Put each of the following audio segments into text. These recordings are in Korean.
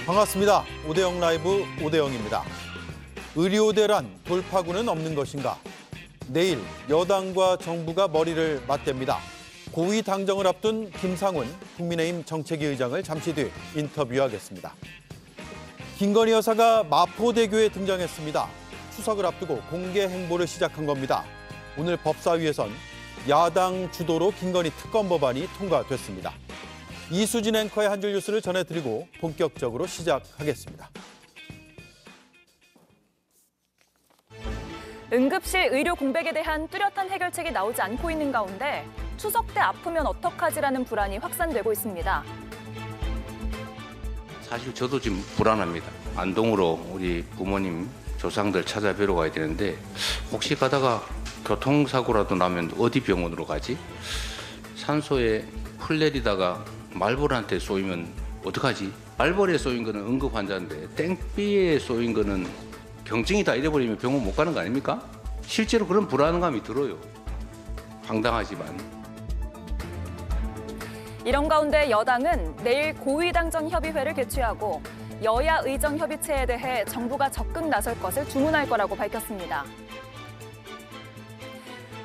반갑습니다. 오대영 라이브 오대영입니다. 의료대란 돌파구는 없는 것인가? 내일 여당과 정부가 머리를 맞댑니다. 고위 당정을 앞둔 김상훈 국민의힘 정책위 의장을 잠시 뒤 인터뷰하겠습니다. 김건희 여사가 마포대교에 등장했습니다. 추석을 앞두고 공개 행보를 시작한 겁니다. 오늘 법사위에선 야당 주도로 김건희 특검 법안이 통과됐습니다. 이수진 앵커의 한 줄 뉴스를 전해드리고 본격적으로 시작하겠습니다. 응급실 의료 공백에 대한 뚜렷한 해결책이 나오지 않고 있는 가운데 추석 때 아프면 어떡하지라는 불안이 확산되고 있습니다. 사실 저도 지금 불안합니다. 안동으로 우리 부모님, 조상들 찾아뵈러 가야 되는데 혹시 가다가 교통사고라도 나면 어디 병원으로 가지? 산소에 풀 내리다가 말벌한테 쏘이면 어떡하지? 말벌에 쏘인 거는 응급 환자인데 땡비에 쏘인 거는 경증이 다 잃어버리면 병원 못 가는 거 아닙니까? 실제로 그런 불안감이 들어요. 황당하지만. 이런 가운데 여당은 내일 고위당정협의회를 개최하고 여야 의정협의체에 대해 정부가 적극 나설 것을 주문할 거라고 밝혔습니다.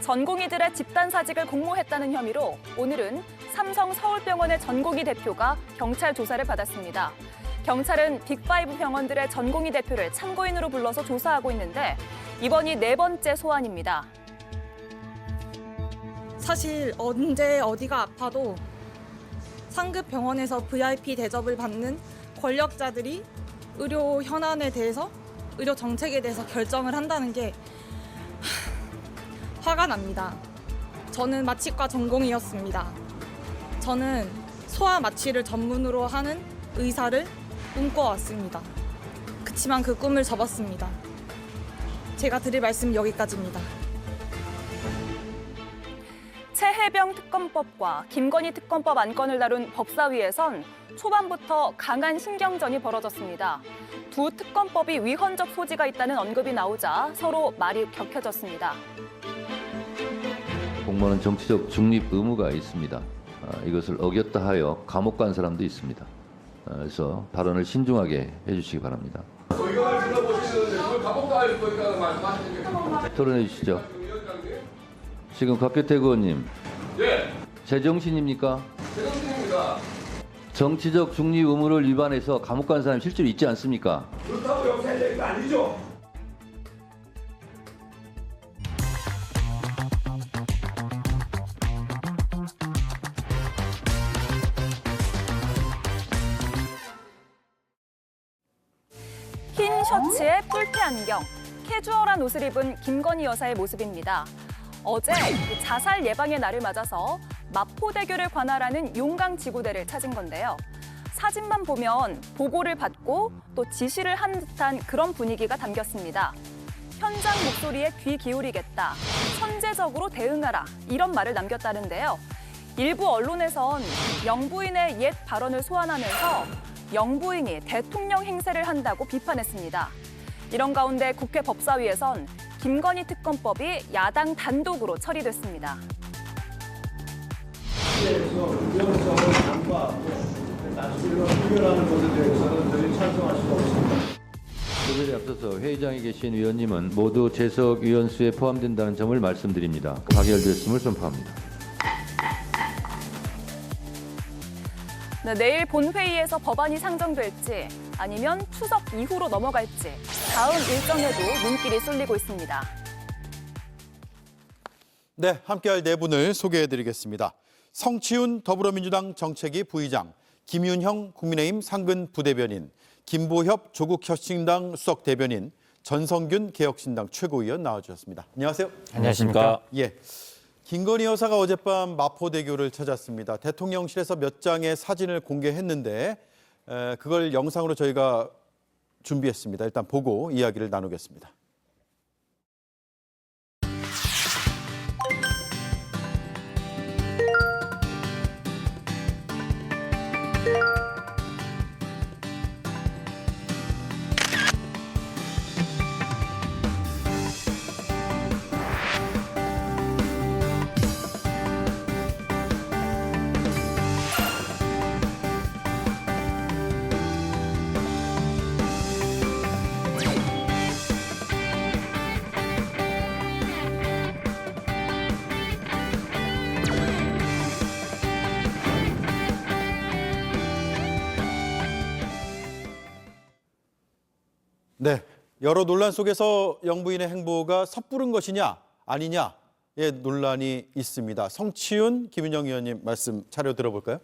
전공의들의 집단사직을 공모했다는 혐의로 오늘은 삼성 서울병원의 전공의 대표가 경찰 조사를 받았습니다. 경찰은 빅5 병원들의 전공의 대표를 참고인으로 불러서 조사하고 있는데 이번이 4번째 소환입니다. 사실 언제 어디가 아파도 상급 병원에서 VIP 대접을 받는 권력자들이 의료 현안에 대해서, 의료 정책에 대해서 결정을 한다는 게 화가 납니다. 저는 마취과 전공이었습니다. 저는 소아 마취를 전문으로 하는 의사를 꿈꿔왔습니다. 그치만 그 꿈을 접었습니다. 제가 드릴 말씀은 여기까지입니다. 최혜병 특검법과 김건희 특검법 안건을 다룬 법사위에선 초반부터 강한 신경전이 벌어졌습니다. 두 특검법이 위헌적 소지가 있다는 언급이 나오자 서로 말이 격해졌습니다. 공무원은 정치적 중립 의무가 있습니다. 이것을 어겼다 하여 감옥 간 사람도 있습니다. 그래서 발언을 신중하게 해주시기 바랍니다. 의견을 들어보시는데 그걸 감옥 갈 거니까 말씀하시는 토론해 주시죠. 지금 곽규택 의원님, 예, 제정신입니까? 제정신입니다. 정치적 중립 의무를 위반해서 감옥 간 사람 실제로 있지 않습니까? 그렇다고 여기서 할 얘기가 아니죠. 흰 셔츠에 뿔테 안경, 캐주얼한 옷을 입은 김건희 여사의 모습입니다. 어제 자살 예방의 날을 맞아서 마포대교를 관할하는 용강지구대를 찾은 건데요. 사진만 보면 보고를 받고 또 지시를 한 듯한 그런 분위기가 담겼습니다. 현장 목소리에 귀 기울이겠다, 선제적으로 대응하라 이런 말을 남겼다는데요. 일부 언론에선 영부인의 옛 발언을 소환하면서 영부인이 대통령 행세를 한다고 비판했습니다. 이런 가운데 국회 법사위에선 김건희 특검법이 야당 단독으로 처리됐습니다. 위헌성을 간과하고 나치로 해결하는 것에 대해서는 저희 찬성할 수가 없습니다. 소개에 앞서서 회의장에 계신 위원님은 모두 재석 위원수에 포함된다는 점을 말씀드립니다. 가결됐음을 선포합니다. 네, 내일 본회의에서 법안이 상정될지 아니면 추석 이후로 넘어갈지 다음 일정에도 눈길이 쏠리고 있습니다. 네, 함께할 네 분을 소개해드리겠습니다. 성치훈 더불어민주당 정책위 부의장, 김윤형 국민의힘 상근 부대변인, 김보협 조국혁신당 수석 대변인, 전성균 개혁신당 최고위원 나와주셨습니다. 안녕하세요. 안녕하십니까. 예, 김건희 여사가 어젯밤 마포대교를 찾았습니다. 대통령실에서 몇 장의 사진을 공개했는데 그걸 영상으로 저희가 준비했습니다. 일단 보고 이야기를 나누겠습니다. 네, 여러 논란 속에서 영부인의 행보가 섣부른 것이냐 아니냐의 논란이 있습니다. 성치훈, 김윤영 의원님 말씀 차려 들어볼까요?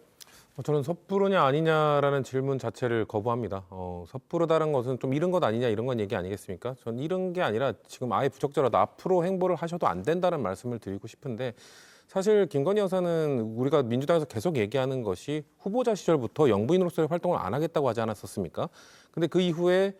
저는 섣부르냐 아니냐라는 질문 자체를 거부합니다. 섣부르다는 것은 좀 이른 것 아니냐 이런 건 얘기 아니겠습니까? 전 이른 게 아니라 지금 아예 부적절하다. 앞으로 행보를 하셔도 안 된다는 말씀을 드리고 싶은데 사실 김건희 여사는 우리가 민주당에서 계속 얘기하는 것이 후보자 시절부터 영부인으로서의 활동을 안 하겠다고 하지 않았었습니까? 근데 그 이후에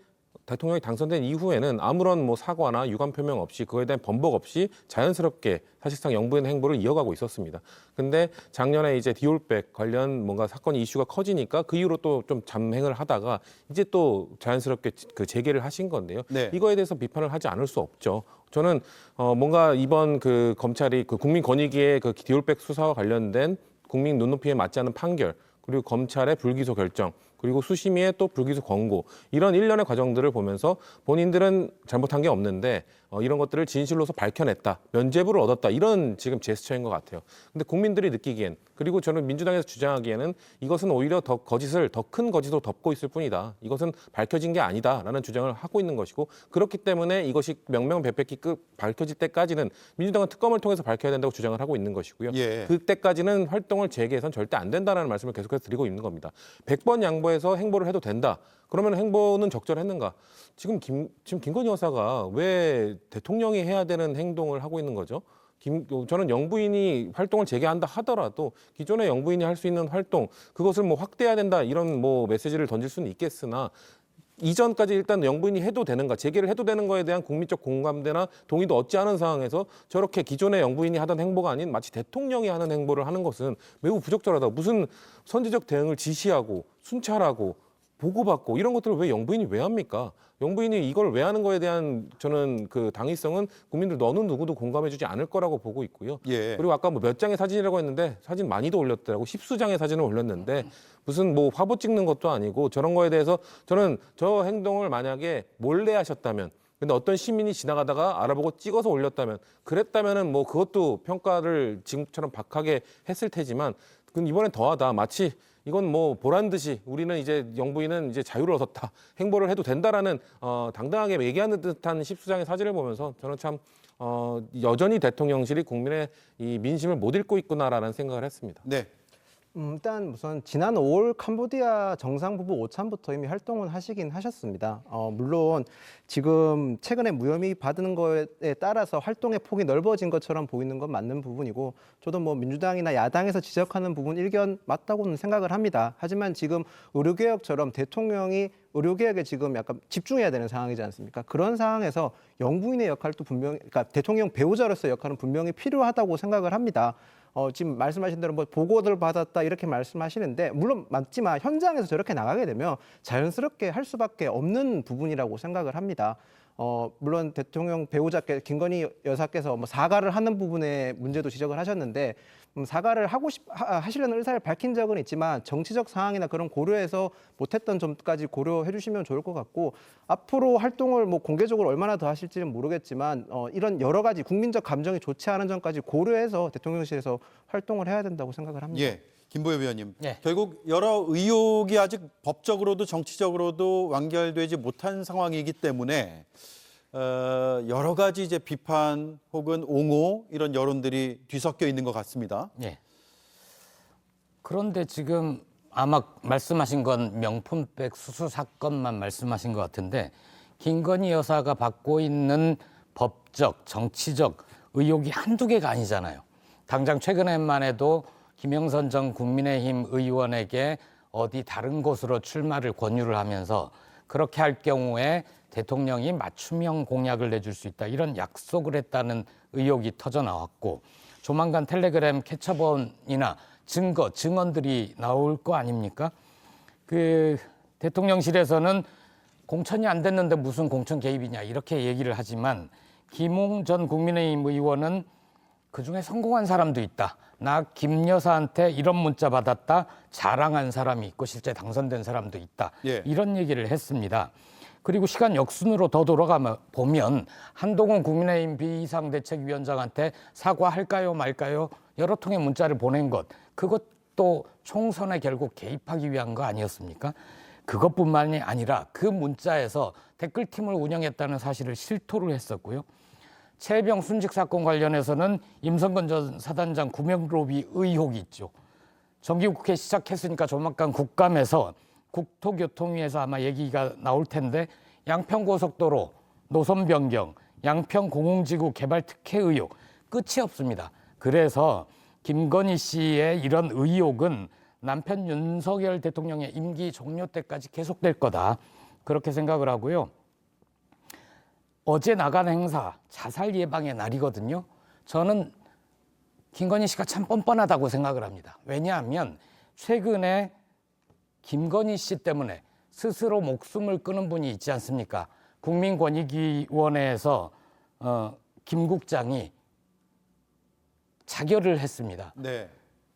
대통령이 당선된 이후에는 아무런 뭐 사과나 유감 표명 없이 그거에 대한 번복 없이 자연스럽게 사실상 영부인 행보를 이어가고 있었습니다. 근데 작년에 이제 디올백 관련 뭔가 사건이 이슈가 커지니까 그 이후로 또 좀 잠행을 하다가 이제 또 자연스럽게 그 재개를 하신 건데요. 네. 이거에 대해서 비판을 하지 않을 수 없죠. 저는 뭔가 이번 그 검찰이 그 국민권익위의 그 디올백 수사와 관련된 국민 눈높이에 맞지 않는 판결 그리고 검찰의 불기소 결정 그리고 수심위의 또 불기소 권고 이런 일련의 과정들을 보면서 본인들은 잘못한 게 없는데 이런 것들을 진실로서 밝혀냈다. 면죄부를 얻었다. 이런 지금 제스처인 것 같아요. 근데 국민들이 느끼기엔 그리고 저는 민주당에서 주장하기에는 이것은 오히려 더 큰 거짓으로 덮고 있을 뿐이다. 이것은 밝혀진 게 아니다라는 주장을 하고 있는 것이고 그렇기 때문에 이것이 명명백백히 밝혀질 때까지는 민주당은 특검을 통해서 밝혀야 된다고 주장을 하고 있는 것이고요. 예. 그때까지는 활동을 재개해서는 절대 안 된다는 말씀을 계속해서 드리고 있는 겁니다. 100번 양보해서 행보를 해도 된다. 그러면 행보는 적절했는가? 지금 김건희 여사가 왜 대통령이 해야 되는 행동을 하고 있는 거죠? 저는 영부인이 활동을 재개한다 하더라도 기존의 영부인이 할 수 있는 활동 그것을 뭐 확대해야 된다 이런 뭐 메시지를 던질 수는 있겠으나 이전까지 일단 영부인이 해도 되는가 재개를 해도 되는 거에 대한 국민적 공감대나 동의도 얻지 않은 상황에서 저렇게 기존의 영부인이 하던 행보가 아닌 마치 대통령이 하는 행보를 하는 것은 매우 부적절하다. 무슨 선제적 대응을 지시하고 순찰하고 보고받고 이런 것들을 왜 영부인이 왜 합니까? 영부인이 이걸 왜 하는 거에 대한 저는 그 당위성은 국민들 어느 누구도 공감해주지 않을 거라고 보고 있고요. 예. 그리고 아까 뭐 몇 장의 사진이라고 했는데 사진 많이도 올렸더라고 10수장의 사진을 올렸는데 무슨 뭐 화보 찍는 것도 아니고 저런 거에 대해서 저는 저 행동을 만약에 몰래 하셨다면 근데 어떤 시민이 지나가다가 알아보고 찍어서 올렸다면 그랬다면은 뭐 그것도 평가를 지금처럼 박하게 했을 테지만 그건 이번엔 더하다. 마치 이건 뭐 보란 듯이 우리는 이제 영부인은 이제 자유를 얻었다. 행보를 해도 된다라는 당당하게 얘기하는 듯한 10수장의 사진을 보면서 저는 참 여전히 대통령실이 국민의 이 민심을 못 읽고 있구나라는 생각을 했습니다. 네. 일단 우선 지난 5월 캄보디아 정상부부 오찬부터 이미 활동을 하시긴 하셨습니다. 물론 지금 최근에 무혐의 받는 거에 따라서 활동의 폭이 넓어진 것처럼 보이는 건 맞는 부분이고 저도 뭐 민주당이나 야당에서 지적하는 부분 일견 맞다고는 생각을 합니다. 하지만 지금 의료개혁처럼 대통령이 의료개혁에 지금 약간 집중해야 되는 상황이지 않습니까? 그런 상황에서 영부인의 역할도 분명히, 그러니까 대통령 배우자로서의 역할은 분명히 필요하다고 생각을 합니다. 지금 말씀하신 대로 뭐 보고를 받았다 이렇게 말씀하시는데 물론 맞지만 현장에서 저렇게 나가게 되면 자연스럽게 할 수밖에 없는 부분이라고 생각을 합니다. 물론 대통령 배우자께 김건희 여사께서 뭐 사과를 하는 부분에 문제도 지적을 하셨는데 사과를 하시려는 의사를 밝힌 적은 있지만 정치적 상황이나 그런 고려해서 못했던 점까지 고려해 주시면 좋을 것 같고 앞으로 활동을 뭐 공개적으로 얼마나 더 하실지는 모르겠지만 이런 여러 가지 국민적 감정이 좋지 않은 점까지 고려해서 대통령실에서 활동을 해야 된다고 생각을 합니다. 예. 김보엽 의원님, 네. 결국 여러 의혹이 아직 법적으로도 정치적으로도 완결되지 못한 상황이기 때문에 여러 가지 이제 비판 혹은 옹호 이런 여론들이 뒤섞여 있는 것 같습니다. 예. 그런데 지금 아마 말씀하신 건 명품백 수수 사건만 말씀하신 것 같은데 김건희 여사가 받고 있는 법적, 정치적 의혹이 한두 개가 아니잖아요. 당장 최근에만 해도 김영선 전 국민의힘 의원에게 어디 다른 곳으로 출마를 권유를 하면서 그렇게 할 경우에 대통령이 맞춤형 공약을 내줄 수 있다. 이런 약속을 했다는 의혹이 터져 나왔고 조만간 텔레그램 캐처본이나 증언들이 나올 거 아닙니까? 그 대통령실에서는 공천이 안 됐는데 무슨 공천 개입이냐 이렇게 얘기를 하지만 김웅 전 국민의힘 의원은 그중에 성공한 사람도 있다. 나 김 여사한테 이런 문자 받았다. 자랑한 사람이 있고 실제 당선된 사람도 있다. 예. 이런 얘기를 했습니다. 그리고 시간 역순으로 더 돌아가 보면 한동훈 국민의힘 비상대책위원장한테 사과할까요 말까요? 여러 통의 문자를 보낸 것. 그것도 총선에 결국 개입하기 위한 거 아니었습니까? 그것뿐만이 아니라 그 문자에서 댓글팀을 운영했다는 사실을 실토를 했었고요. 최혜병 순직 사건 관련해서는 임성근 전 사단장 구명 로비 의혹이 있죠. 정기국회 시작했으니까 조만간 국감에서 국토교통위에서 아마 얘기가 나올 텐데 양평고속도로 노선 변경, 양평공흥지구 개발 특혜 의혹 끝이 없습니다. 그래서 김건희 씨의 이런 의혹은 남편 윤석열 대통령의 임기 종료 때까지 계속될 거다. 그렇게 생각을 하고요. 어제 나간 행사 자살 예방의 날이거든요. 저는 김건희 씨가 참 뻔뻔하다고 생각을 합니다. 왜냐하면 최근에 김건희 씨 때문에 스스로 목숨을 끊은 분이 있지 않습니까? 국민권익위원회에서 김 국장이 자결을 했습니다. 네.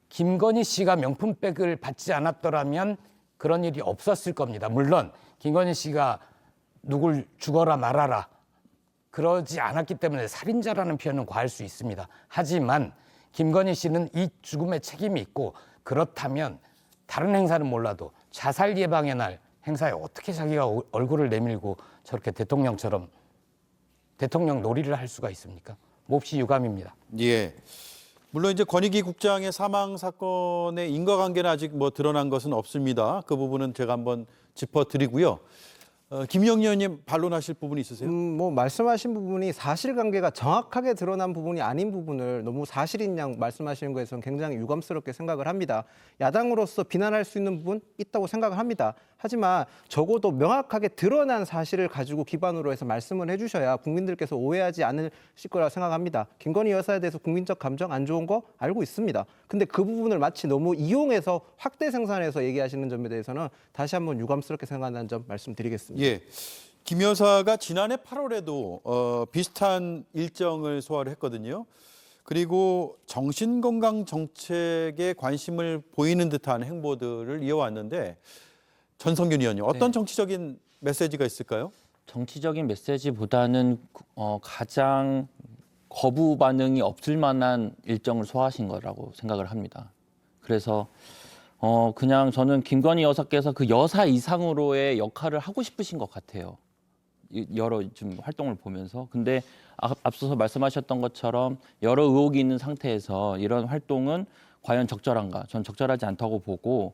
김건희 씨가 명품백을 받지 않았더라면 그런 일이 없었을 겁니다. 물론 김건희 씨가 누굴 죽어라 말아라 그러지 않았기 때문에 살인자라는 표현은 과할 수 있습니다. 하지만 김건희 씨는 이 죽음에 책임이 있고 그렇다면 다른 행사는 몰라도 자살 예방의 날 행사에 어떻게 자기가 얼굴을 내밀고 저렇게 대통령처럼 대통령 놀이를 할 수가 있습니까? 몹시 유감입니다. 예. 물론 이제 권익위 국장의 사망 사건의 인과관계는 아직 뭐 드러난 것은 없습니다. 그 부분은 제가 한번 짚어드리고요. 김영희 의원님 반론하실 부분이 있으세요? 뭐 말씀하신 부분이 사실관계가 정확하게 드러난 부분이 아닌 부분을 너무 사실인 양 말씀하시는 거에서는 굉장히 유감스럽게 생각을 합니다. 야당으로서 비난할 수 있는 부분 있다고 생각을 합니다. 하지만 적어도 명확하게 드러난 사실을 가지고 기반으로 해서 말씀을 해주셔야 국민들께서 오해하지 않으실 거라고 생각합니다. 김건희 여사에 대해서 국민적 감정 안 좋은 거 알고 있습니다. 근데 그 부분을 마치 너무 이용해서 확대 생산해서 얘기하시는 점에 대해서는 다시 한번 유감스럽게 생각한다는 점 말씀드리겠습니다. 예. 김 여사가 지난해 8월에도 비슷한 일정을 소화를 했거든요. 그리고 정신건강 정책에 관심을 보이는 듯한 행보들을 이어왔는데 전성균 의원님 어떤 정치적인 메시지가 있을까요? 정치적인 메시지보다는 가장 거부 반응이 없을 만한 일정을 소화하신 거라고 생각을 합니다. 그래서 그냥 저는 김건희 여사께서 그 여사 이상으로의 역할을 하고 싶으신 것 같아요. 여러 좀 활동을 보면서. 근데 앞서서 말씀하셨던 것처럼 여러 의혹이 있는 상태에서 이런 활동은 과연 적절한가? 전 적절하지 않다고 보고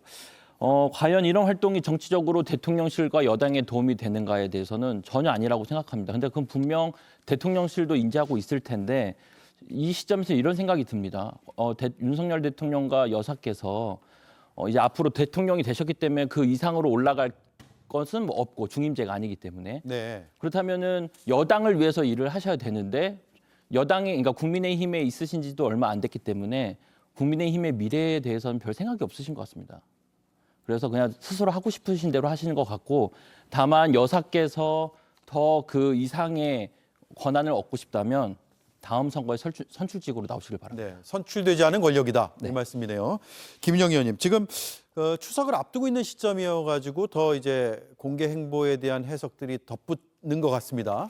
과연 이런 활동이 정치적으로 대통령실과 여당에 도움이 되는가에 대해서는 전혀 아니라고 생각합니다. 근데 그건 분명 대통령실도 인지하고 있을 텐데 이 시점에서 이런 생각이 듭니다. 윤석열 대통령과 여사께서 이제 앞으로 대통령이 되셨기 때문에 그 이상으로 올라갈 것은 뭐 없고 중임제가 아니기 때문에 네. 그렇다면은 여당을 위해서 일을 하셔야 되는데 여당이 그러니까 국민의힘에 있으신 지도 얼마 안 됐기 때문에 국민의힘의 미래에 대해서는 별 생각이 없으신 것 같습니다. 그래서 그냥 스스로 하고 싶으신 대로 하시는 것 같고 다만 여사께서 더 그 이상의 권한을 얻고 싶다면 다음 선거에 선출직으로 나오시길 바랍니다. 네, 선출되지 않은 권력이다. 네. 이 말씀이네요. 김영희 의원님, 지금 추석을 앞두고 있는 시점이어가지고 더 이제 공개 행보에 대한 해석들이 덧붙는 것 같습니다.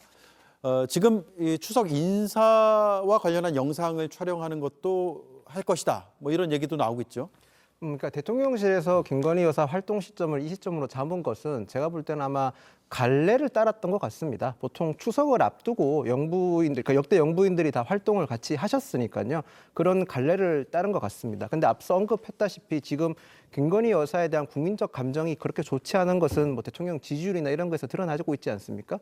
지금 이 추석 인사와 관련한 영상을 촬영하는 것도 할 것이다. 뭐 이런 얘기도 나오고 있죠. 그러니까 대통령실에서 김건희 여사 활동 시점을 이 시점으로 잡은 것은 제가 볼 때는 아마 갈래를 따랐던 것 같습니다. 보통 추석을 앞두고 영부인들, 그러니까 역대 영부인들이 다 활동을 같이 하셨으니까요. 그런 갈래를 따른 것 같습니다. 근데 앞서 언급했다시피 지금 김건희 여사에 대한 국민적 감정이 그렇게 좋지 않은 것은 뭐 대통령 지지율이나 이런 거에서 드러나고 있지 않습니까?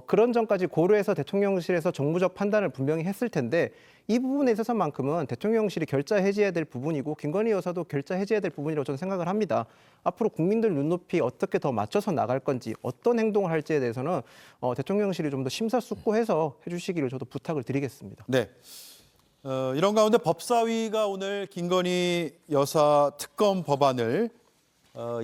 그런 점까지 고려해서 대통령실에서 정무적 판단을 분명히 했을 텐데 이 부분에 있어서만큼은 대통령실이 결자 해지해야 될 부분이고 김건희 여사도 결자 해지해야 될 부분이라고 저는 생각을 합니다. 앞으로 국민들 눈높이 어떻게 더 맞춰서 나갈 건지 어떤 행동을 할지에 대해서는 대통령실이 좀 더 심사숙고해서 해주시기를 저도 부탁을 드리겠습니다. 네. 이런 가운데 법사위가 오늘 김건희 여사 특검 법안을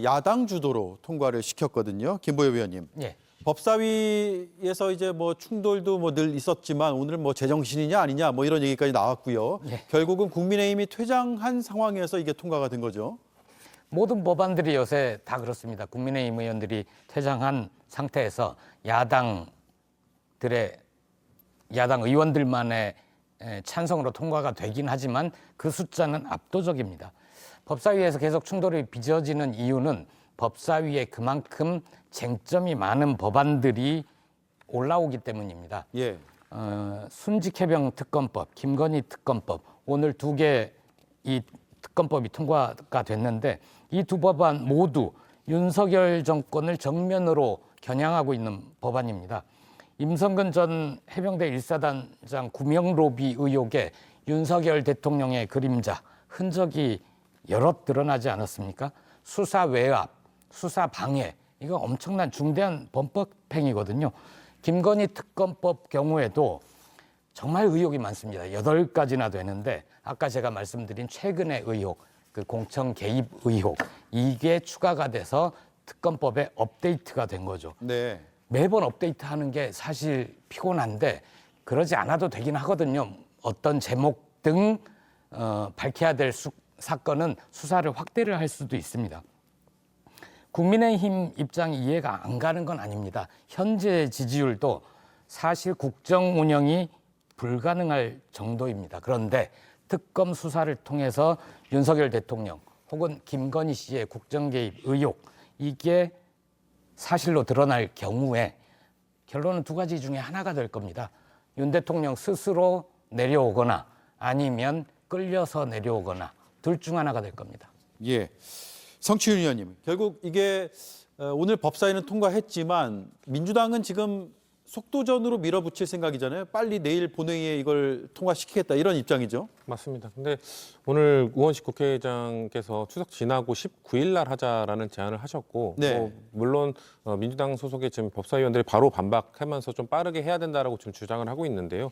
야당 주도로 통과를 시켰거든요. 김보엽 의원님. 예. 법사위에서 이제 뭐 충돌도 뭐 늘 있었지만 오늘은 뭐 제정신이냐 아니냐 뭐 이런 얘기까지 나왔고요. 예. 결국은 국민의힘이 퇴장한 상황에서 이게 통과가 된 거죠. 모든 법안들이 요새 다 그렇습니다. 국민의힘 의원들이 퇴장한 상태에서 야당 의원들만의 찬성으로 통과가 되긴 하지만 그 숫자는 압도적입니다. 법사위에서 계속 충돌이 빚어지는 이유는 법사위에 그만큼 쟁점이 많은 법안들이 올라오기 때문입니다. 예. 순직해병 특검법, 김건희 특검법, 오늘 2개 이 특검법이 통과가 됐는데 이 2 법안 모두 윤석열 정권을 정면으로 겨냥하고 있는 법안입니다. 임성근 전 해병대 1사단장 구명 로비 의혹에 윤석열 대통령의 그림자, 흔적이 여럿 드러나지 않았습니까? 수사 외압, 수사 방해, 이거 엄청난 중대한 범법행위거든요. 김건희 특검법 경우에도 정말 의혹이 많습니다. 8가지나 되는데 아까 제가 말씀드린 최근의 의혹, 그 공청 개입 의혹, 이게 추가가 돼서 특검법에 업데이트가 된 거죠. 네. 매번 업데이트하는 게 사실 피곤한데 그러지 않아도 되긴 하거든요. 어떤 제목 등 밝혀야 될 사건은 수사를 확대를 할 수도 있습니다. 국민의힘 입장이 이해가 안 가는 건 아닙니다. 현재 지지율도 사실 국정 운영이 불가능할 정도입니다. 그런데 특검 수사를 통해서 윤석열 대통령 혹은 김건희 씨의 국정 개입 의혹, 이게 사실로 드러날 경우에 결론은 2가지 중에 하나가 될 겁니다. 윤 대통령 스스로 내려오거나 아니면 끌려서 내려오거나 둘 중 하나가 될 겁니다. 예. 성취윤 의원님, 결국 이게 오늘 법사위는 통과했지만 민주당은 지금 속도전으로 밀어붙일 생각이잖아요. 빨리 내일 본회의에 이걸 통과시키겠다 이런 입장이죠. 맞습니다. 근데 오늘 우원식 국회의장께서 추석 지나고 19일 날 하자라는 제안을 하셨고, 네. 물론 민주당 소속의 지금 법사위원들이 바로 반박하면서 좀 빠르게 해야 된다라고 지금 주장을 하고 있는데요.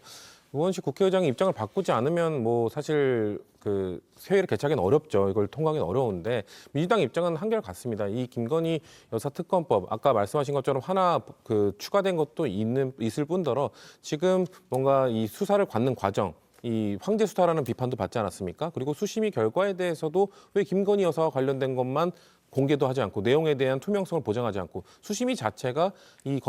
우원식 국회의장이 입장을 바꾸지 않으면 뭐 사실 그 회의를 개최하기는 어렵죠. 이걸 통과하기는 어려운데 민주당 입장은 한결같습니다. 이 김건희 여사 특검법 아까 말씀하신 것처럼 하나 그 추가된 것도 있을 뿐더러 지금 뭔가 이 수사를 받는 과정, 이 황제 수사라는 비판도 받지 않았습니까? 그리고 수심위 결과에 대해서도 왜 김건희 여사와 관련된 것만 공개도 하지 않고 내용에 대한 투명성을 보장하지 않고 수심위 자체가 이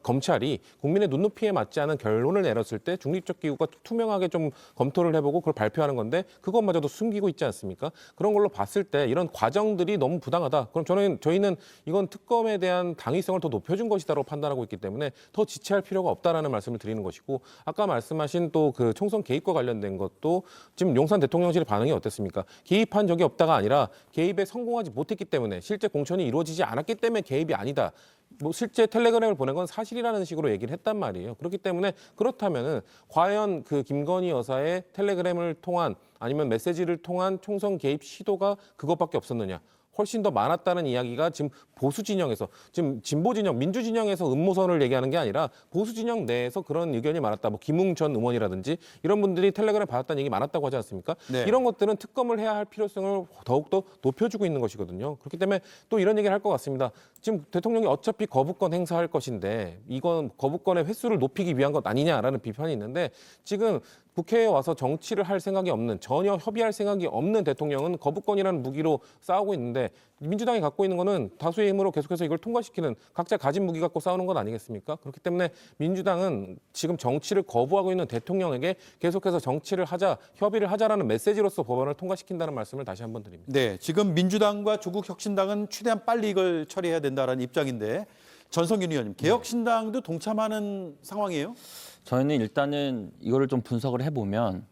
검찰이 국민의 눈높이에 맞지 않은 결론을 내렸을 때 중립적 기구가 투명하게 좀 검토를 해보고 그걸 발표하는 건데 그것마저도 숨기고 있지 않습니까? 그런 걸로 봤을 때 이런 과정들이 너무 부당하다. 그럼 저희는 이건 특검에 대한 당위성을 더 높여준 것이다라고 판단하고 있기 때문에 더 지체할 필요가 없다라는 말씀을 드리는 것이고 아까 말씀하신 또 그 총선 개입과 관련된 것도 지금 용산 대통령실의 반응이 어땠습니까? 개입한 적이 없다가 아니라 개입에 성공하지 못했기 때문에 실제 공천이 이루어지지 않았기 때문에 개입이 아니다. 뭐 실제 텔레그램을 보낸 건 사실이라는 식으로 얘기를 했단 말이에요. 그렇기 때문에 그렇다면은 과연 그 김건희 여사의 텔레그램을 통한 아니면 메시지를 통한 총선 개입 시도가 그것밖에 없었느냐? 훨씬 더 많았다는 이야기가 지금 보수 진영에서 지금 진보 진영, 민주 진영에서 음모선을 얘기하는 게 아니라 보수 진영 내에서 그런 의견이 많았다. 뭐 김웅 전 의원이라든지 이런 분들이 텔레그램 받았다는 얘기 많았다고 하지 않습니까? 네. 이런 것들은 특검을 해야 할 필요성을 더욱더 높여주고 있는 것이거든요. 그렇기 때문에 또 이런 얘기를 할 것 같습니다. 지금 대통령이 어차피 거부권 행사할 것인데 이건 거부권의 횟수를 높이기 위한 것 아니냐라는 비판이 있는데 지금 국회에 와서 정치를 할 생각이 없는 전혀 협의할 생각이 없는 대통령은 거부권이라는 무기로 싸우고 있는데 민주당이 갖고 있는 거는 다수의 힘으로 계속해서 이걸 통과시키는 각자 가진 무기 갖고 싸우는 것 아니겠습니까? 그렇기 때문에 민주당은 지금 정치를 거부하고 있는 대통령에게 계속해서 정치를 하자, 협의를 하자라는 메시지로서 법안을 통과시킨다는 말씀을 다시 한번 드립니다. 네, 지금 민주당과 조국혁신당은 최대한 빨리 이걸 처리해야 된다는 입장인데 전성균 의원님, 개혁신당도 동참하는 상황이에요? 저희는 일단은 이거를 좀 분석을 해보면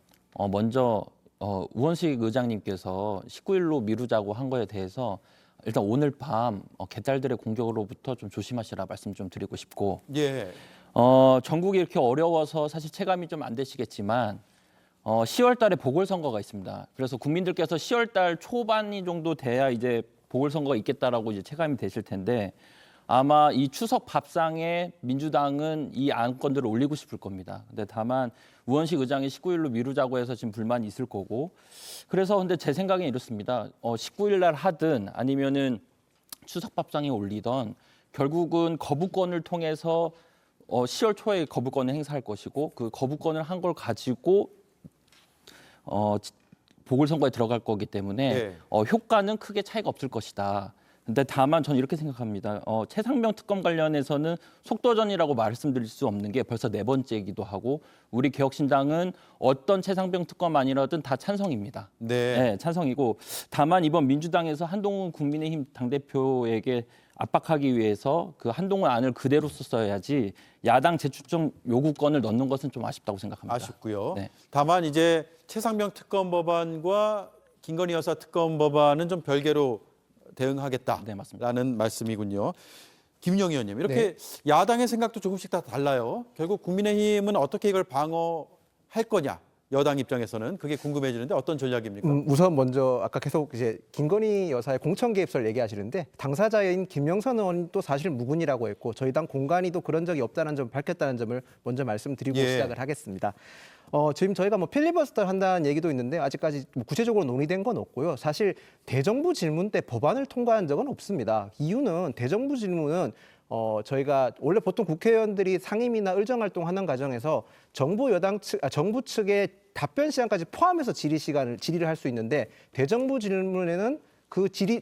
먼저 우원식 의장님께서 19일로 미루자고 한 거에 대해서 일단 오늘 밤 개딸들의 공격으로부터 좀 조심하시라 말씀 좀 드리고 싶고 예. 전국이 이렇게 어려워서 사실 체감이 좀 안 되시겠지만 10월 달에 보궐선거가 있습니다. 그래서 국민들께서 10월 달 초반이 정도 돼야 이제 보궐선거가 있겠다라고 이제 체감이 되실 텐데 아마 이 추석 밥상에 민주당은 이 안건들을 올리고 싶을 겁니다. 근데 다만 우원식 의장이 19일로 미루자고 해서 지금 불만이 있을 거고 그래서 근데 제 생각엔 이렇습니다. 19일 날 하든 아니면은 추석 밥상에 올리던 결국은 거부권을 통해서 10월 초에 거부권을 행사할 것이고 그 거부권을 한 걸 가지고 보궐선거에 들어갈 거기 때문에 네. 효과는 크게 차이가 없을 것이다. 근데 다만 저는 이렇게 생각합니다. 최상병 특검 관련해서는 속도전이라고 말씀드릴 수 없는 게 벌써 4번째이기도 하고 우리 개혁신당은 어떤 최상병 특검 아니라든 다 찬성입니다. 네. 찬성이고 다만 이번 민주당에서 한동훈 국민의힘 당대표에게 압박하기 위해서 그 한동훈 안을 그대로 썼어야지 야당 재출정 요구권을 넣는 것은 좀 아쉽다고 생각합니다. 아쉽고요. 네. 다만 이제 최상병 특검 법안과 김건희 여사 특검 법안은 좀 별개로 대응하겠다라는 네, 맞습니다. 말씀이군요. 김용희 의원님, 이렇게 야당의 생각도 조금씩 다 달라요. 결국 국민의힘은 어떻게 이걸 방어할 거냐? 여당 입장에서는 그게 궁금해지는데 어떤 전략입니까? 우선 먼저 아까 계속 이제 김건희 여사의 공천 개입설 얘기하시는데 당사자인 김영선 의원이 또 사실 무근이라고 했고 저희 당 공간이도 그런 적이 없다는 점을 밝혔다는 점을 먼저 말씀드리고 시작을 하겠습니다. 지금 저희가 뭐 필리버스터 한다는 얘기도 있는데 아직까지 뭐 구체적으로 논의된 건 없고요. 사실 대정부 질문 때 법안을 통과한 적은 없습니다. 이유는 대정부 질문은 저희가 원래 보통 국회의원들이 상임이나 의정활동 하는 과정에서 정부 측의 답변 시간까지 포함해서 질의를 할 수 있는데 대정부 질문에는 그 질의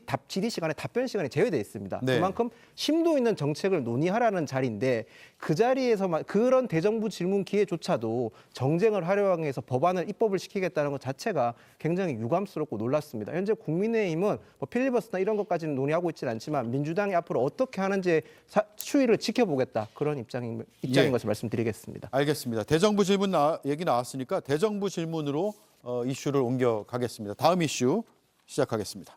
시간에 답변 시간이 제외되어 있습니다. 네. 그만큼 심도 있는 정책을 논의하라는 자리인데 그 자리에서 그런 대정부 질문 기회조차도 정쟁을 활용해서 법안을 입법을 시키겠다는 것 자체가 굉장히 유감스럽고 놀랐습니다. 현재 국민의힘은 뭐 필리버스터나 이런 것까지는 논의하고 있지는 않지만 민주당이 앞으로 어떻게 하는지 추이를 지켜보겠다 그런 입장인 것을 말씀드리겠습니다. 알겠습니다. 대정부 질문 얘기 나왔으니까 대정부 질문으로 이슈를 옮겨가겠습니다. 다음 이슈 시작하겠습니다.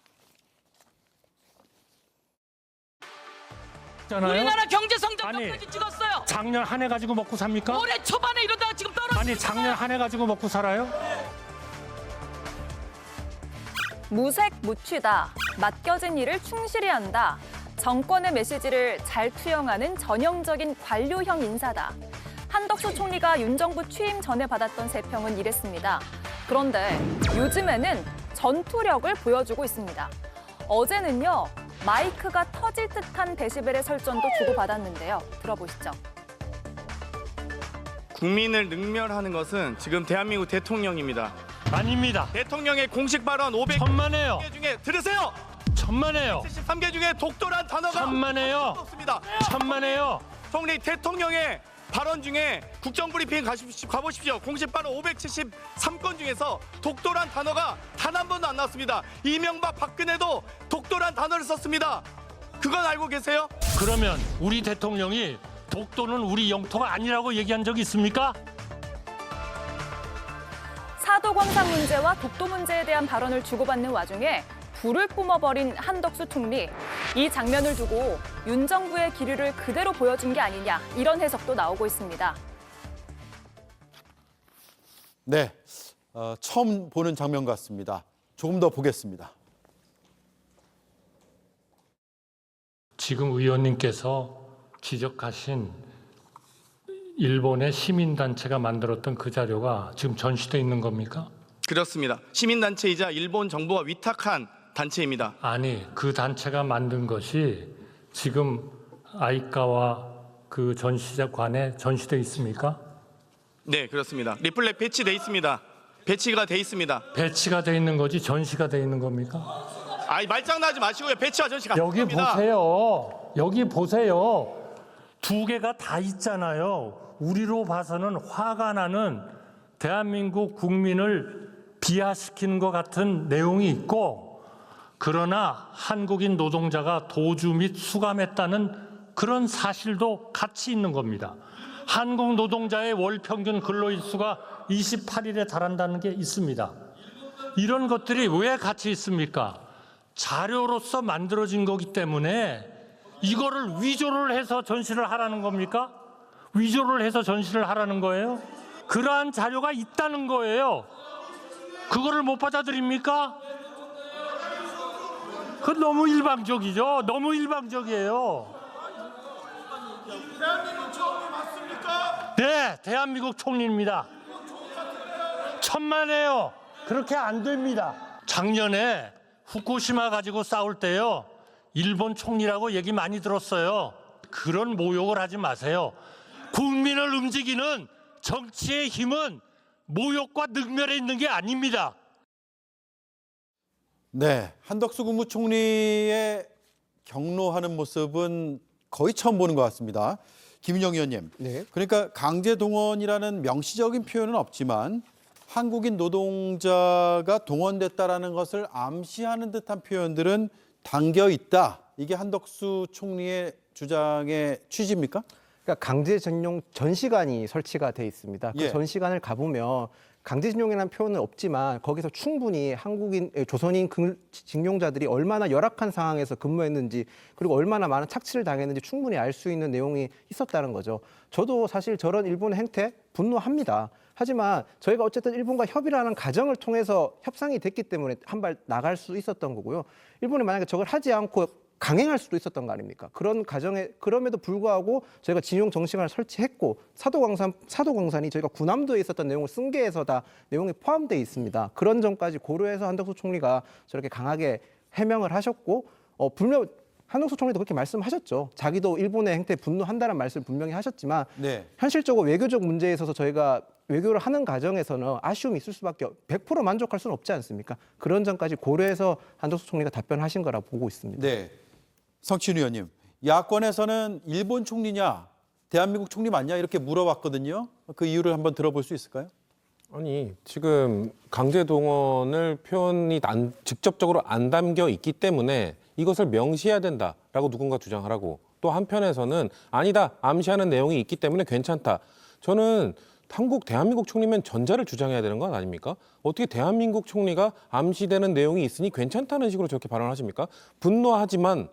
우리나라 경제 성장 몇 가지 찍었어요. 작년 한 해 가지고 먹고 삽니까? 올해 초반에 이러다가 지금 떨어지고 아니 작년 한 해 가지고 먹고 살아요? 무색 무취다. 맡겨진 일을 충실히 한다. 정권의 메시지를 잘 투영하는 전형적인 관료형 인사다. 한덕수 총리가 윤 정부 취임 전에 받았던 세평은 이랬습니다. 그런데 요즘에는 전투력을 보여주고 있습니다. 어제는요. 마이크가 터질 듯한 데시벨의 설전도 주고받았는데요. 들어보시죠. 국민을 능멸하는 것은 지금 대한민국 대통령입니다. 아닙니다. 대통령의 공식 발언 500개 천만에요. 중에 들으세요. 천만에요. 73개 중에 독도란 단어가 천만에요. 없습니다. 천만에요. 총리 대통령의 발언 중에 국정브리핑 가보십시오. 공식 발언 573건 중에서 독도란 단어가 단 한 번도 안 나왔습니다. 이명박 박근혜도 독도란 단어를 썼습니다. 그건 알고 계세요? 그러면 우리 대통령이 독도는 우리 영토가 아니라고 얘기한 적이 있습니까? 사도 광산 문제와 독도 문제에 대한 발언을 주고받는 와중에 불을 뿜어버린 한덕수 총리. 이 장면을 두고 윤 정부의 기류를 그대로 보여준 게 아니냐 이런 해석도 나오고 있습니다. 네, 처음 보는 장면 같습니다. 조금 더 보겠습니다. 지금 의원님께서 지적하신 일본의 시민단체가 만들었던 그 자료가 지금 전시돼 있는 겁니까? 그렇습니다. 시민단체이자 일본 정부가 위탁한 단체입니다. 아니, 그 단체가 만든 것이 지금 아이카와 그 전시관에 전시돼 있습니까? 네, 그렇습니다. 리플렉 배치돼 있습니다. 배치가 돼 있습니다. 배치가 돼 있는 거지 전시가 돼 있는 겁니까? 아이 말장난하지 마시고요. 배치와 전시가 여기 겁니다. 보세요. 여기 보세요. 두 개가 다 있잖아요. 우리로 봐서는 화가 나는 대한민국 국민을 비하시키는 것 같은 내용이 있고 그러나 한국인 노동자가 도주 및 수감했다는 그런 사실도 같이 있는 겁니다. 한국 노동자의 월 평균 근로일수가 28일에 달한다는 게 있습니다. 이런 것들이 왜 같이 있습니까? 자료로서 만들어진 거기 때문에 이거를 위조를 해서 전시를 하라는 겁니까? 위조를 해서 전시를 하라는 거예요? 그러한 자료가 있다는 거예요. 그거를 못 받아들입니까? 그건 너무 일방적이죠. 너무 일방적이에요. 대한민국 총리 맞습니까? 네, 대한민국 총리입니다. 천만에요. 그렇게 안 됩니다. 작년에 후쿠시마 가지고 싸울 때요. 일본 총리라고 얘기 많이 들었어요. 그런 모욕을 하지 마세요. 국민을 움직이는 정치의 힘은 모욕과 능멸에 있는 게 아닙니다. 네, 한덕수 국무총리의 경로하는 모습은 거의 처음 보는 것 같습니다. 김인영 의원님, 네. 그러니까 강제 동원이라는 명시적인 표현은 없지만 한국인 노동자가 동원됐다라는 것을 암시하는 듯한 표현들은 담겨 있다. 이게 한덕수 총리의 주장의 취지입니까? 그러니까 강제징용 전시관이 설치가 돼 있습니다. 그 예. 전시관을 가보면 강제징용이라는 표현은 없지만 거기서 충분히 한국인, 조선인 징용자들이 얼마나 열악한 상황에서 근무했는지 그리고 얼마나 많은 착취를 당했는지 충분히 알 수 있는 내용이 있었다는 거죠. 저도 사실 저런 일본의 행태 분노합니다. 하지만 저희가 어쨌든 일본과 협의라는 과정을 통해서 협상이 됐기 때문에 한 발 나갈 수 있었던 거고요. 일본이 만약에 저걸 하지 않고 강행할 수도 있었던 거 아닙니까? 그런 과정에 그럼에도 불구하고 저희가 징용 정시관을 설치했고 사도광산이 저희가 군함도에 있었던 내용을 승계해서 다 내용이 포함되어 있습니다. 그런 점까지 고려해서 한덕수 총리가 저렇게 강하게 해명을 하셨고 분명 한덕수 총리도 그렇게 말씀하셨죠. 자기도 일본의 행태에 분노한다는 말씀을 분명히 하셨지만 네. 현실적으로 외교적 문제에 있어서 저희가 외교를 하는 과정에서는 아쉬움이 있을 수밖에 100% 만족할 수는 없지 않습니까? 그런 점까지 고려해서 한덕수 총리가 답변하신 거라 보고 있습니다. 네. 성чин 의원님, 야권에서는 일본 총리냐, 대한민국 총리 맞냐 이렇게 물어봤거든요. 그 이유를 한번 들어볼 수 있을까요? 아니 지금 강제 동원을 표현이 직접적으로 안 담겨 있기 때문에 이것을 명시해야 된다라고 누군가 주장하라고 또 한편에서는 아니다 암시하는 내용이 있기 때문에 괜찮다. 저는 대한민국 총리면 전자를 주장해야 되는 건 아닙니까? 어떻게 대한민국 총리가 암시되는 내용이 있으니 괜찮다는 식으로 저렇게 발언하십니까? 분노하지만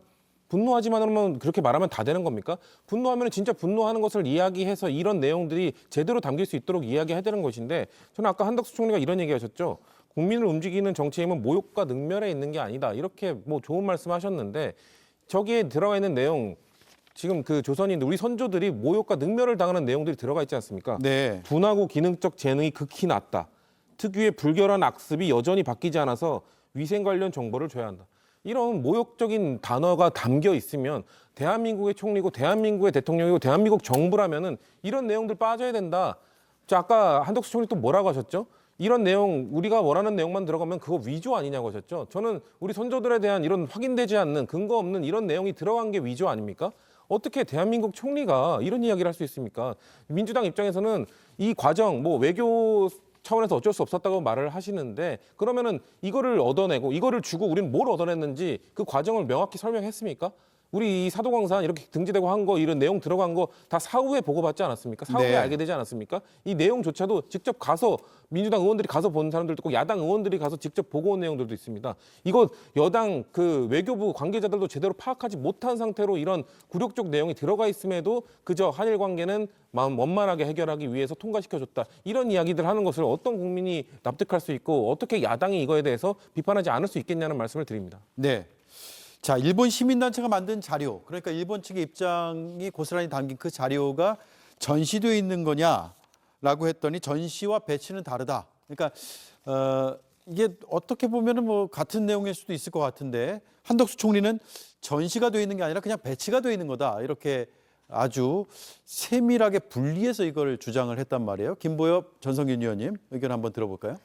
그러면 그렇게 말하면 다 되는 겁니까? 분노하면 진짜 분노하는 것을 이야기해서 이런 내용들이 제대로 담길 수 있도록 이야기해야 되는 것인데 저는 아까 한덕수 총리가 이런 얘기하셨죠. 국민을 움직이는 정치 힘은 모욕과 능멸에 있는 게 아니다. 이렇게 뭐 좋은 말씀하셨는데 저기에 들어가 있는 내용 지금 그 조선인들 우리 선조들이 모욕과 능멸을 당하는 내용들이 들어가 있지 않습니까? 네. 둔하고 기능적 재능이 극히 낮다. 특유의 불결한 악습이 여전히 바뀌지 않아서 위생 관련 정보를 줘야 한다. 이런 모욕적인 단어가 담겨 있으면 대한민국의 총리고 대한민국의 대통령이고 대한민국 정부라면은 이런 내용들 빠져야 된다. 자, 아까 한덕수 총리 또 뭐라고 하셨죠? 이런 내용 우리가 원하는 내용만 들어가면 그거 위조 아니냐고 하셨죠. 저는 우리 선조들에 대한 이런 확인되지 않는 근거 없는 이런 내용이 들어간 게 위조 아닙니까? 어떻게 대한민국 총리가 이런 이야기를 할 수 있습니까? 민주당 입장에서는 이 과정 뭐 외교 차원에서 어쩔 수 없었다고 말을 하시는데 그러면은 이거를 얻어내고 이거를 주고 우리는 뭘 얻어냈는지 그 과정을 명확히 설명했습니까? 우리 이 사도광산 이렇게 등재되고 한 거 이런 내용 들어간 거 다 사후에 보고받지 않았습니까? 사후에 네. 알게 되지 않았습니까? 이 내용조차도 직접 가서 민주당 의원들이 가서 본 사람들도 있고 야당 의원들이 가서 직접 보고 온 내용들도 있습니다. 이거 여당 그 외교부 관계자들도 제대로 파악하지 못한 상태로 이런 굴욕적 내용이 들어가 있음에도 그저 한일 관계는 마음 원만하게 해결하기 위해서 통과시켜줬다. 이런 이야기들 하는 것을 어떤 국민이 납득할 수 있고 어떻게 야당이 이거에 대해서 비판하지 않을 수 있겠냐는 말씀을 드립니다. 네. 자, 일본 시민단체가 만든 자료, 그러니까 일본 측의 입장이 고스란히 담긴 그 자료가 전시되어 있는 거냐라고 했더니 전시와 배치는 다르다. 그러니까 이게 어떻게 보면은 뭐 같은 내용일 수도 있을 것 같은데 한덕수 총리는 전시가 되어 있는 게 아니라 그냥 배치가 되어 있는 거다. 이렇게 아주 세밀하게 분리해서 이걸 주장을 했단 말이에요. 김보엽 전성균 의원님 의견 한번 들어볼까요?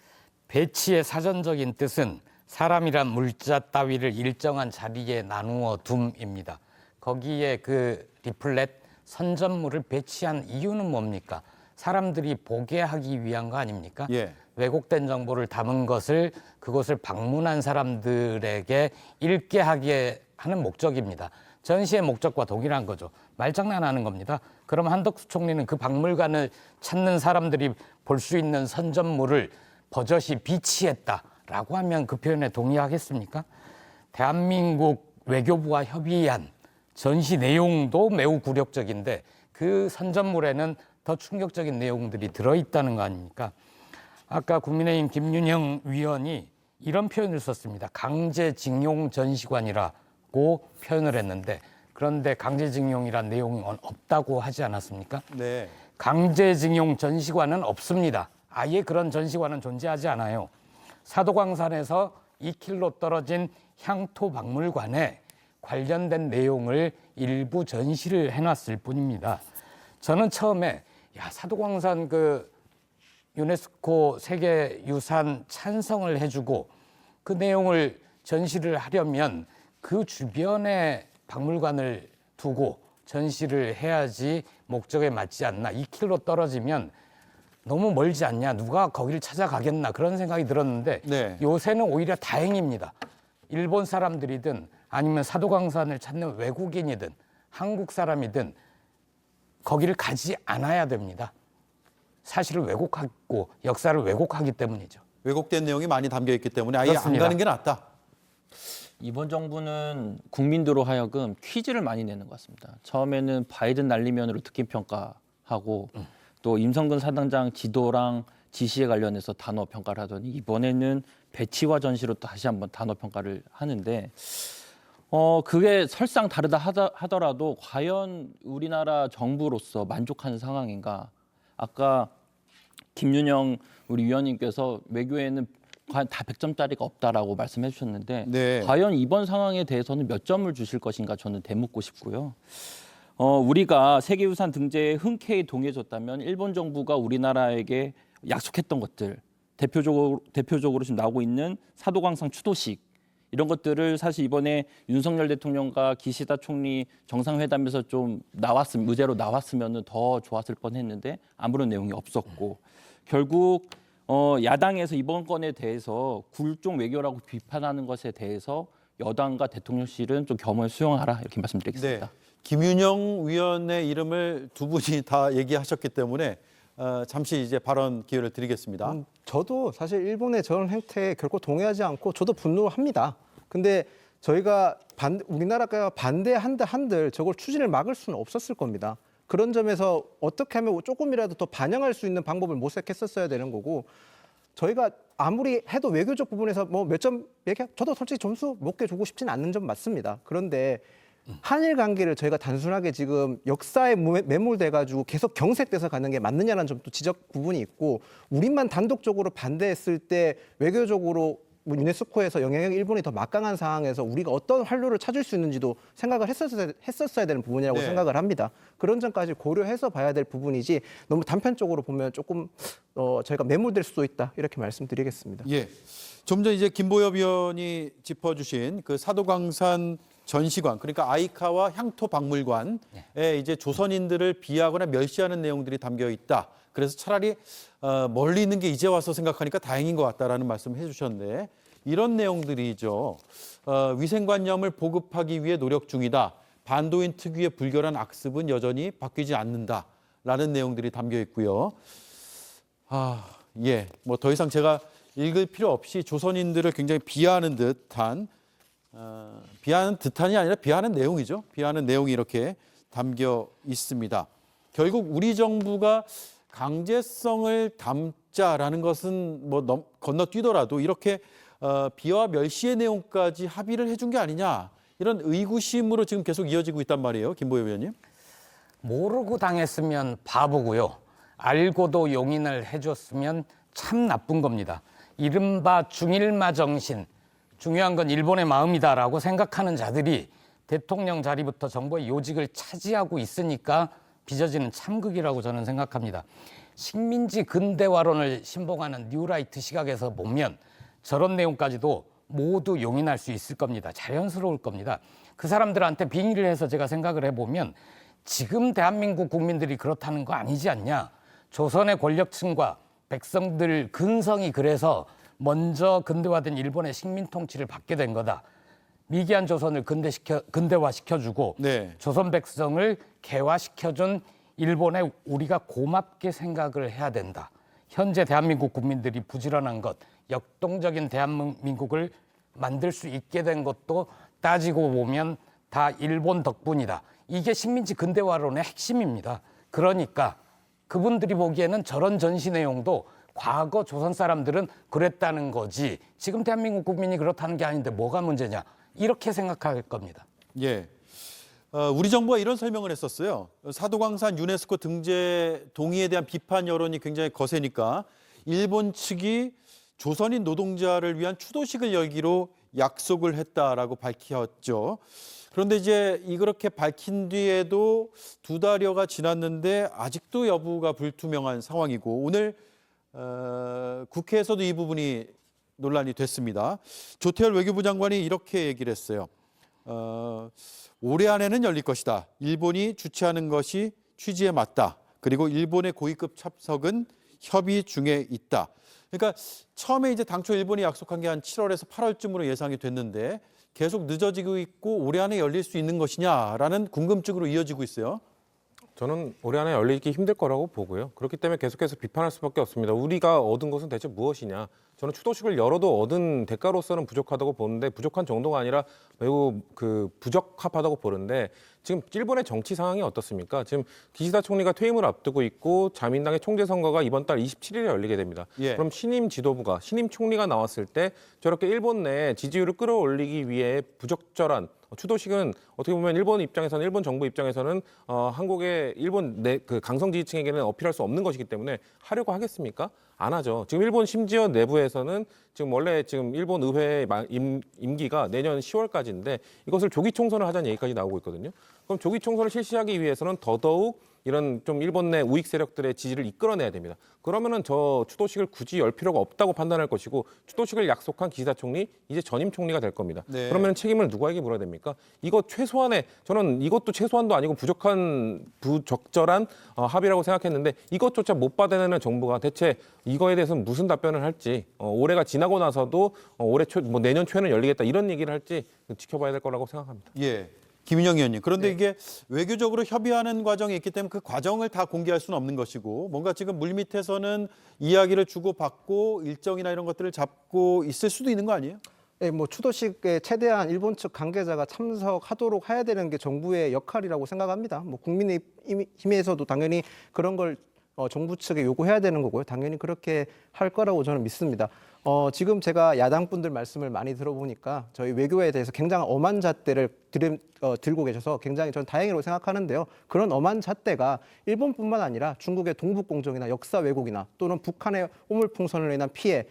배치의 사전적인 뜻은 사람이란 물자 따위를 일정한 자리에 나누어 둠입니다. 거기에 그 리플렛 선전물을 배치한 이유는 뭡니까? 사람들이 보게 하기 위한 거 아닙니까? 예. 왜곡된 정보를 담은 것을 그곳을 방문한 사람들에게 읽게 하게 하는 목적입니다. 전시의 목적과 동일한 거죠. 말장난하는 겁니다. 그럼 한덕수 총리는 그 박물관을 찾는 사람들이 볼 수 있는 선전물을 버젓이 비치했다라고 하면 그 표현에 동의하겠습니까? 대한민국 외교부와 협의한 전시 내용도 매우 굴욕적인데 그 선전물에는 더 충격적인 내용들이 들어있다는 거 아닙니까? 아까 국민의힘 김윤형 위원이 이런 표현을 썼습니다. 강제징용 전시관이라고 표현을 했는데 그런데 강제징용이란 내용이 없다고 하지 않았습니까? 네. 강제징용 전시관은 없습니다. 아예 그런 전시관은 존재하지 않아요. 사도광산에서 2km 떨어진 향토박물관에 관련된 내용을 일부 전시를 해놨을 뿐입니다. 저는 처음에 사도광산 그 유네스코 세계유산 찬성을 해주고 그 내용을 전시를 하려면 그 주변에 박물관을 두고 전시를 해야지 목적에 맞지 않나. 2km 떨어지면 너무 멀지 않냐. 누가 거기를 찾아가겠나. 그런 생각이 들었는데 네. 요새는 오히려 다행입니다. 일본 사람들이든 아니면 사도광산을 찾는 외국인이든 한국 사람이든 거기를 가지 않아야 됩니다. 사실을 왜곡하고 역사를 왜곡하기 때문이죠. 왜곡된 내용이 많이 담겨 있기 때문에 아예 그렇습니다. 안 가는 게 낫다. 이번 정부는 국민들로 하여금 퀴즈를 많이 내는 것 같습니다. 처음에는 바이든 날리면으로 특kim 평가하고 또 임성근 사단장 지도랑 지시에 관련해서 단어 평가를 하더니 이번에는 배치와 전시로 또 다시 한번 단어 평가를 하는데 그게 설상 다르다 하더라도 과연 우리나라 정부로서 만족하는 상황인가? 아까 김윤영 우리 위원님께서 외교에는 과연 다 100점짜리가 없다라고 말씀해 주셨는데 네. 과연 이번 상황에 대해서는 몇 점을 주실 것인가 저는 되묻고 싶고요. 우리가 세계유산 등재에 흔쾌히 동의해줬다면 일본 정부가 우리나라에게 약속했던 것들 대표적으로 지금 나오고 있는 사도광산 추도식 이런 것들을 사실 이번에 윤석열 대통령과 기시다 총리 정상회담에서 좀 의제로 나왔으면 더 좋았을 뻔했는데 아무런 내용이 없었고 결국 야당에서 이번 건에 대해서 굴종 외교라고 비판하는 것에 대해서 여당과 대통령실은 좀 겸을 수용하라 이렇게 말씀드리겠습니다. 네. 김윤영 위원의 이름을 두 분이 다 얘기하셨기 때문에 잠시 이제 발언 기회를 드리겠습니다. 저도 사실 일본의 저런 행태에 결코 동의하지 않고 저도 분노합니다. 근데 저희가 우리나라가 반대한다 한들 저걸 추진을 막을 수는 없었을 겁니다. 그런 점에서 어떻게 하면 조금이라도 더 반영할 수 있는 방법을 모색했었어야 되는 거고 저희가 아무리 해도 외교적 부분에서 뭐 몇 점 저도 솔직히 점수 높게 주고 싶지는 않는 점 맞습니다. 그런데 한일 관계를 저희가 단순하게 지금 역사에 매몰돼가지고 계속 경색돼서 가는 게 맞느냐는 점도 지적 부분이 있고 우리만 단독적으로 반대했을 때 외교적으로 유네스코에서 영향력이 일본이 더 막강한 상황에서 우리가 어떤 활로를 찾을 수 있는지도 생각을 했었어야 되는 부분이라고 네. 생각을 합니다. 그런 점까지 고려해서 봐야 될 부분이지 너무 단편적으로 보면 조금 저희가 매몰될 수도 있다 이렇게 말씀드리겠습니다. 예. 좀 전 이제 김보엽 위원이 짚어주신 그 사도광산 전시관, 그러니까 아이카와 향토박물관에 이제 조선인들을 비하하거나 멸시하는 내용들이 담겨 있다. 그래서 차라리 멀리 있는 게 이제 와서 생각하니까 다행인 것 같다라는 말씀을 해주셨는데 이런 내용들이죠. 위생관념을 보급하기 위해 노력 중이다. 반도인 특유의 불결한 악습은 여전히 바뀌지 않는다라는 내용들이 담겨 있고요. 예, 뭐 더 이상 제가 읽을 필요 없이 조선인들을 굉장히 비하하는 듯한 비하하는 듯한이 아니라 비하하는 내용이죠. 비하하는 내용이 이렇게 담겨 있습니다. 결국 우리 정부가 강제성을 담자라는 것은 뭐 건너뛰더라도 이렇게 비하와 멸시의 내용까지 합의를 해준 게 아니냐 이런 의구심으로 지금 계속 이어지고 있단 말이에요. 김보엽 의원님. 모르고 당했으면 바보고요. 알고도 용인을 해줬으면 참 나쁜 겁니다. 이른바 중일마 정신, 중요한 건 일본의 마음이다라고 생각하는 자들이 대통령 자리부터 정부의 요직을 차지하고 있으니까 빚어지는 참극이라고 저는 생각합니다. 식민지 근대화론을 신봉하는 뉴라이트 시각에서 보면 저런 내용까지도 모두 용인할 수 있을 겁니다. 자연스러울 겁니다. 그 사람들한테 빙의를 해서 제가 생각을 해보면 지금 대한민국 국민들이 그렇다는 거 아니지 않냐. 조선의 권력층과 백성들 근성이 그래서 먼저 근대화된 일본의 식민 통치를 받게 된 거다. 미개한 조선을 근대화시켜주고 조선 백성을 개화시켜준 일본에 우리가 고맙게 생각을 해야 된다. 현재 대한민국 국민들이 부지런한 것, 역동적인 대한민국을 만들 수 있게 된 것도 따지고 보면 다 일본 덕분이다. 이게 식민지 근대화론의 핵심입니다. 그러니까 그분들이 보기에는 저런 전시 내용도 과거 조선 사람들은 그랬다는 거지 지금 대한민국 국민이 그렇다는 게 아닌데 뭐가 문제냐 이렇게 생각할 겁니다. 예, 우리 정부가 이런 설명을 했었어요. 사도광산 유네스코 등재 동의에 대한 비판 여론이 굉장히 거세니까 일본 측이 조선인 노동자를 위한 추도식을 열기로 약속을 했다라고 밝혔죠. 그런데 이제 이렇게 밝힌 뒤에도 2달여가 지났는데 아직도 여부가 불투명한 상황이고 오늘 국회에서도 이 부분이 논란이 됐습니다. 조태열 외교부 장관이 이렇게 얘기를 했어요. 올해 안에는 열릴 것이다. 일본이 주최하는 것이 취지에 맞다. 그리고 일본의 고위급 참석은 협의 중에 있다. 그러니까 처음에 이제 당초 일본이 약속한 게 한 7월에서 8월쯤으로 예상이 됐는데 계속 늦어지고 있고 올해 안에 열릴 수 있는 것이냐라는 궁금증으로 이어지고 있어요. 저는 올해 안에 열리기 힘들 거라고 보고요. 그렇기 때문에 계속해서 비판할 수밖에 없습니다. 우리가 얻은 것은 대체 무엇이냐? 저는 추도식을 열어도 얻은 대가로서는 부족하다고 보는데 부족한 정도가 아니라 매우 부적합하다고 보는데 지금 일본의 정치 상황이 어떻습니까? 지금 기시다 총리가 퇴임을 앞두고 있고 자민당의 총재 선거가 이번 달 27일에 열리게 됩니다. 예. 그럼 신임 지도부가 신임 총리가 나왔을 때 저렇게 일본 내 지지율을 끌어올리기 위해 부적절한 추도식은 어떻게 보면 일본 입장에서는 일본 정부 입장에서는 한국의 일본 내 강성 지지층에게는 어필할 수 없는 것이기 때문에 하려고 하겠습니까? 안 하죠. 지금 일본 심지어 내부에서는 지금 원래 지금 일본 의회 임기가 내년 10월까지인데 이것을 조기 총선을 하자는 얘기까지 나오고 있거든요. 그럼 조기 총선을 실시하기 위해서는 더더욱 이런 좀 일본 내 우익 세력들의 지지를 이끌어내야 됩니다. 그러면은 저 추도식을 굳이 열 필요가 없다고 판단할 것이고 추도식을 약속한 기시다 총리 이제 전임 총리가 될 겁니다. 네. 그러면 책임을 누구에게 물어야 됩니까? 이거 최소한의 저는 이것도 최소한도 아니고 부적절한 합의라고 생각했는데 이것조차 못 받아내는 정부가 대체 이거에 대해서는 무슨 답변을 할지 올해가 지나고 나서도 올해 내년 초에는 열리겠다 이런 얘기를 할지 지켜봐야 될 거라고 생각합니다. 예. 김인영 의원님, 그런데 이게 외교적으로 협의하는 과정이 있기 때문에 그 과정을 다 공개할 수는 없는 것이고 뭔가 지금 물밑에서는 이야기를 주고받고 일정이나 이런 것들을 잡고 있을 수도 있는 거 아니에요? 네, 뭐 추도식에 최대한 일본 측 관계자가 참석하도록 해야 되는 게 정부의 역할이라고 생각합니다. 뭐 국민의힘에서도 당연히 그런 걸 정부 측에 요구해야 되는 거고요. 당연히 그렇게 할 거라고 저는 믿습니다. 지금 제가 야당 분들 말씀을 많이 들어보니까 저희 외교에 대해서 굉장히 엄한 잣대를 들고 계셔서 굉장히 저는 다행이라고 생각하는데요. 그런 엄한 잣대가 일본뿐만 아니라 중국의 동북공정이나 역사 왜곡이나 또는 북한의 오물풍선으로 인한 피해,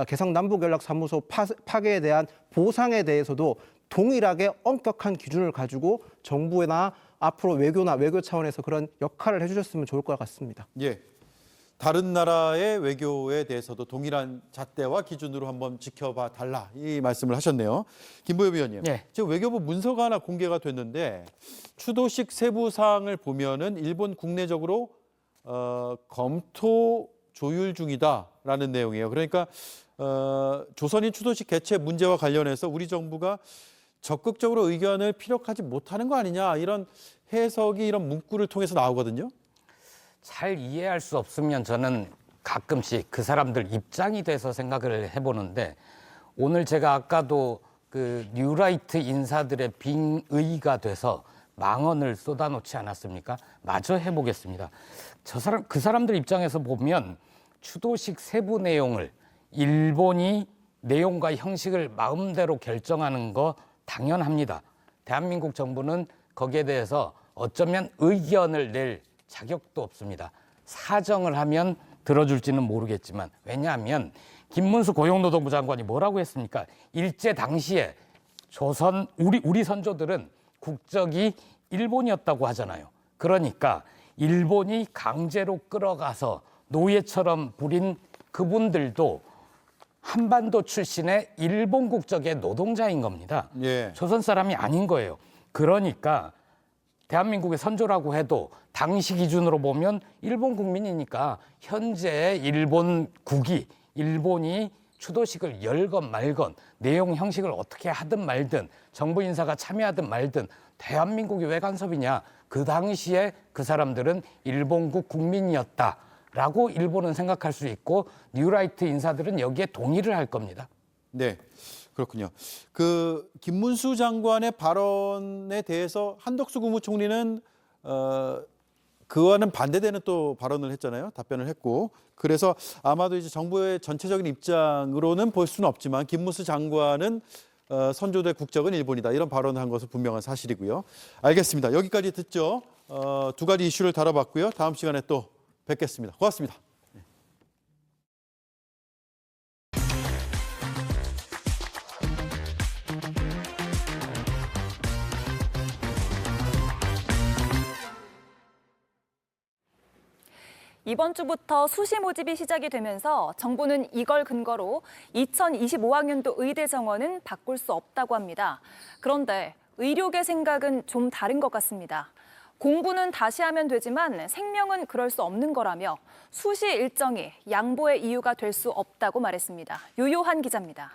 개성 남북연락사무소 파괴에 대한 보상에 대해서도 동일하게 엄격한 기준을 가지고 정부나 앞으로 외교나 외교 차원에서 그런 역할을 해주셨으면 좋을 것 같습니다. 예. 다른 나라의 외교에 대해서도 동일한 잣대와 기준으로 한번 지켜봐 달라 이 말씀을 하셨네요. 김보엽 의원님, 지금 외교부 문서가 하나 공개가 됐는데 추도식 세부 사항을 보면은 일본 국내적으로 검토 조율 중이다라는 내용이에요. 그러니까 조선인 추도식 개최 문제와 관련해서 우리 정부가 적극적으로 의견을 피력하지 못하는 거 아니냐 이런 해석이 이런 문구를 통해서 나오거든요. 잘 이해할 수 없으면 저는 가끔씩 그 사람들 입장이 돼서 생각을 해보는데 오늘 제가 아까도 그 뉴라이트 인사들의 빙의가 돼서 망언을 쏟아놓지 않았습니까? 마저 해보겠습니다. 그 사람들 입장에서 보면 추도식 세부 내용을 일본이 내용과 형식을 마음대로 결정하는 거 당연합니다. 대한민국 정부는 거기에 대해서 어쩌면 의견을 낼 자격도 없습니다. 사정을 하면 들어줄지는 모르겠지만 왜냐하면 김문수 고용노동부 장관이 뭐라고 했습니까? 일제 당시에 우리 선조들은 국적이 일본이었다고 하잖아요. 그러니까 일본이 강제로 끌어가서 노예처럼 부린 그분들도 한반도 출신의 일본 국적의 노동자인 겁니다. 예. 조선 사람이 아닌 거예요. 그러니까 대한민국의 선조라고 해도 당시 기준으로 보면 일본 국민이니까 현재 일본이 추도식을 열건 말건 내용 형식을 어떻게 하든 말든 정부 인사가 참여하든 말든 대한민국이 왜 간섭이냐. 그 당시에 그 사람들은 일본국 국민이었다라고 일본은 생각할 수 있고 뉴라이트 인사들은 여기에 동의를 할 겁니다. 네. 그렇군요. 그 김문수 장관의 발언에 대해서 한덕수 국무총리는 그와는 반대되는 또 발언을 했잖아요. 답변을 했고. 그래서 아마도 이제 정부의 전체적인 입장으로는 볼 수는 없지만 김문수 장관은 선조대 국적은 일본이다. 이런 발언을 한 것은 분명한 사실이고요. 알겠습니다. 여기까지 듣죠. 두 가지 이슈를 다뤄봤고요. 다음 시간에 또 뵙겠습니다. 고맙습니다. 이번 주부터 수시 모집이 시작이 되면서 정부는 이걸 근거로 2025학년도 의대 정원은 바꿀 수 없다고 합니다. 그런데 의료계 생각은 좀 다른 것 같습니다. 공부는 다시 하면 되지만 생명은 그럴 수 없는 거라며 수시 일정이 양보의 이유가 될 수 없다고 말했습니다. 유요한 기자입니다.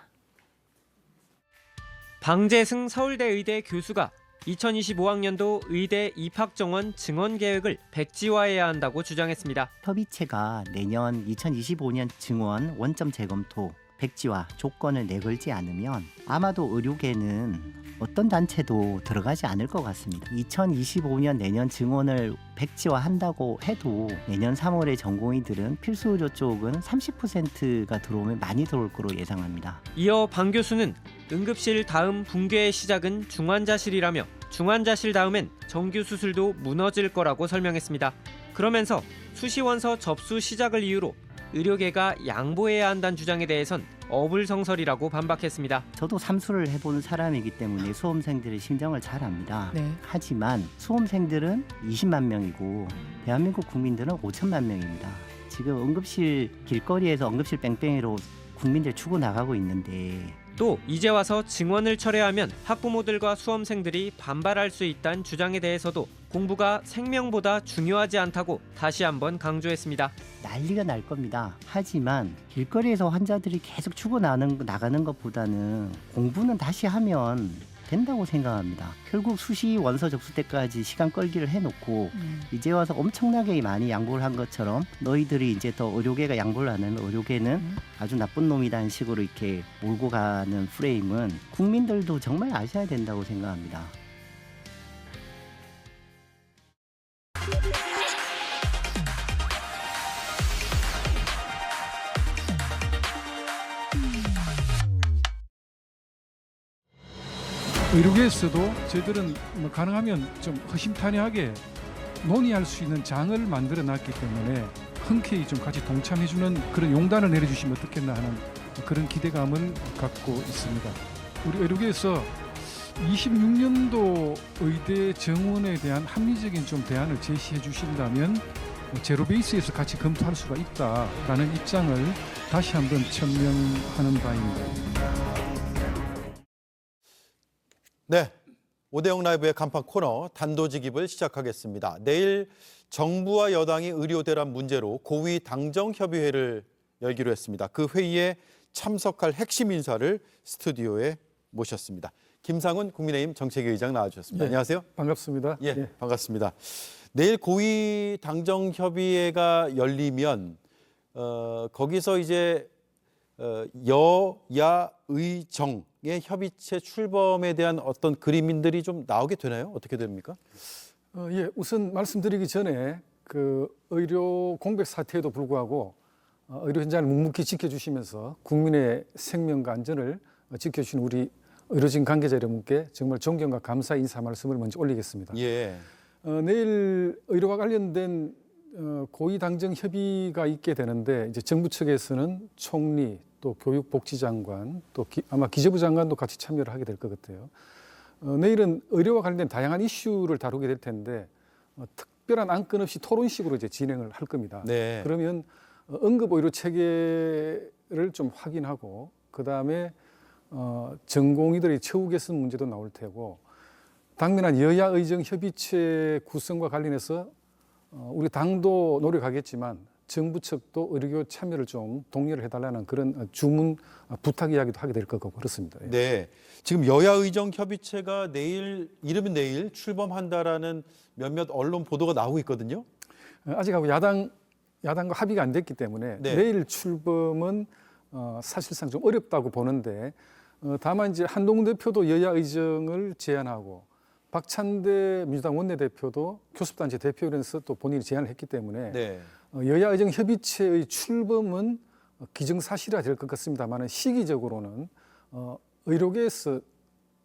방재승 서울대 의대 교수가 2025학년도 의대 입학 정원 증원 계획을 백지화해야 한다고 주장했습니다. 협의체가 내년 2025년 증원 원점 재검토 백지화 조건을 내걸지 않으면 아마도 의료계는 어떤 단체도 들어가지 않을 것 같습니다. 2025년 내년 증원을 백지화한다고 해도 내년 3월에 전공의들은 필수 의료 쪽은 30%가 들어오면 많이 들어올 거로 예상합니다. 이어 방 교수는 응급실 다음 붕괴의 시작은 중환자실이라며 중환자실 다음엔 정규 수술도 무너질 거라고 설명했습니다. 그러면서 수시원서 접수 시작을 이유로 의료계가 양보해야 한다는 주장에 대해선 어불성설이라고 반박했습니다. 저도 삼수를 해본 사람이기 때문에 수험생들의 심정을 잘 압니다. 하지만 수험생들은 20만 명이고 대한민국 국민들은 5천만 명입니다. 지금 응급실 길거리에서 응급실 뺑뺑이로 국민들 추고 나가고 있는데 또 이제 와서 증원을 철회하면 학부모들과 수험생들이 반발할 수 있다는 주장에 대해서도 공부가 생명보다 중요하지 않다고 다시 한번 강조했습니다. 난리가 날 겁니다. 하지만 길거리에서 환자들이 계속 추고 나가는 것보다는 공부는 다시 하면 된다고 생각합니다. 결국 수시 원서 접수 때까지 시간 끌기를 해놓고 이제 와서 엄청나게 많이 양보를 한 것처럼 너희들이 이제 더 의료계가 양보를 하는 의료계는 아주 나쁜 놈이라는 식으로 이렇게 몰고 가는 프레임은 국민들도 정말 아셔야 된다고 생각합니다. 의료계에서도 저희들은 가능하면 좀 허심탄회하게 논의할 수 있는 장을 만들어 놨기 때문에 흔쾌히 좀 같이 동참해주는 그런 용단을 내려주시면 어떻겠나 하는 그런 기대감을 갖고 있습니다. 우리 의료계에서 26년도 의대 정원에 대한 합리적인 좀 대안을 제시해 주신다면 제로 베이스에서 같이 검토할 수가 있다라는 입장을 다시 한번 천명하는 바입니다. 네, 오대영 라이브의 간판 코너 단도직입을 시작하겠습니다. 내일 정부와 여당이 의료 대란 문제로 고위 당정협의회를 열기로 했습니다. 그 회의에 참석할 핵심 인사를 스튜디오에 모셨습니다. 김상훈 국민의힘 정책위의장 나와주셨습니다. 네, 안녕하세요. 반갑습니다. 예, 반갑습니다. 내일 고위 당정협의회가 열리면 거기서 이제 여야 의정의 협의체 출범에 대한 어떤 그림들이 좀 나오게 되나요? 어떻게 됩니까? 예, 우선 말씀드리기 전에 그 의료 공백 사태에도 불구하고 의료 현장을 묵묵히 지켜주시면서 국민의 생명과 안전을 지켜주시는 우리 의료진 관계자 여러분께 정말 존경과 감사 인사 말씀을 먼저 올리겠습니다. 예. 내일 의료와 관련된 고위 당정 협의가 있게 되는데 이제 정부 측에서는 총리 또 교육복지장관 또 아마 기재부 장관도 같이 참여를 하게 될 것 같아요. 내일은 의료와 관련된 다양한 이슈를 다루게 될 텐데 특별한 안건 없이 토론식으로 이제 진행을 할 겁니다. 네. 그러면 응급의료 체계를 좀 확인하고 그 다음에 전공의들의 처우 개선 문제도 나올 테고 당면한 여야 의정 협의체 구성과 관련해서 우리 당도 노력하겠지만 정부 측도 의료 참여를 좀 독려를 해달라는 그런 주문 부탁 이야기도 하게 될 거고 그렇습니다. 예. 네, 지금 여야 의정 협의체가 이르면 내일 출범한다라는 몇몇 언론 보도가 나오고 있거든요. 아직하고 야당과 합의가 안 됐기 때문에 네. 내일 출범은 사실상 좀 어렵다고 보는데 다만 이제 한동훈 대표도 여야 의정을 제안하고 박찬대 민주당 원내대표도 교섭단체 대표로서 또 본인이 제안을 했기 때문에 네. 여야 의정 협의체의 출범은 기정사실화 될 것 같습니다만 시기적으로는 의료계에서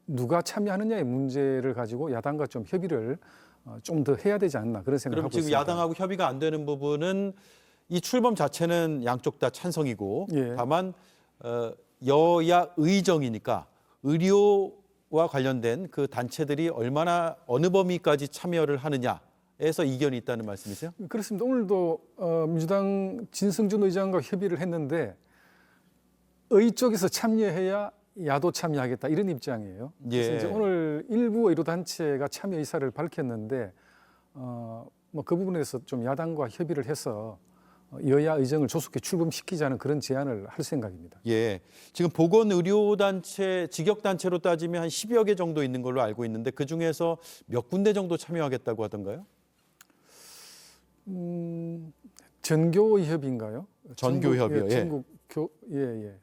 누가 참여하느냐의 문제를 가지고 야당과 좀 협의를 좀 더 해야 되지 않나 그런 생각을 하고 그럼 지금 있습니다. 야당하고 협의가 안 되는 부분은 이 출범 자체는 양쪽 다 찬성이고 예. 다만 여야 의정이니까 의료와 관련된 그 단체들이 얼마나 어느 범위까지 참여를 하느냐에서 이견이 있다는 말씀이세요? 그렇습니다. 오늘도 민주당 진성준 의장과 협의를 했는데 의 쪽에서 참여해야 야도 참여하겠다 이런 입장이에요. 그래서 예. 이제 오늘 일부 의료단체가 참여 의사를 밝혔는데 뭐 그 부분에 대해서 좀 야당과 협의를 해서 여야 의정을 조속히 출범시키자는 그런 제안을 할 생각입니다. 예. 지금 보건의료단체, 직역단체로 따지면 한 10여 개 정도 있는 걸로 알고 있는데 그중에서 몇 군데 정도 참여하겠다고 하던가요? 전교의협인가요? 전교협이요. 예. 전국 예.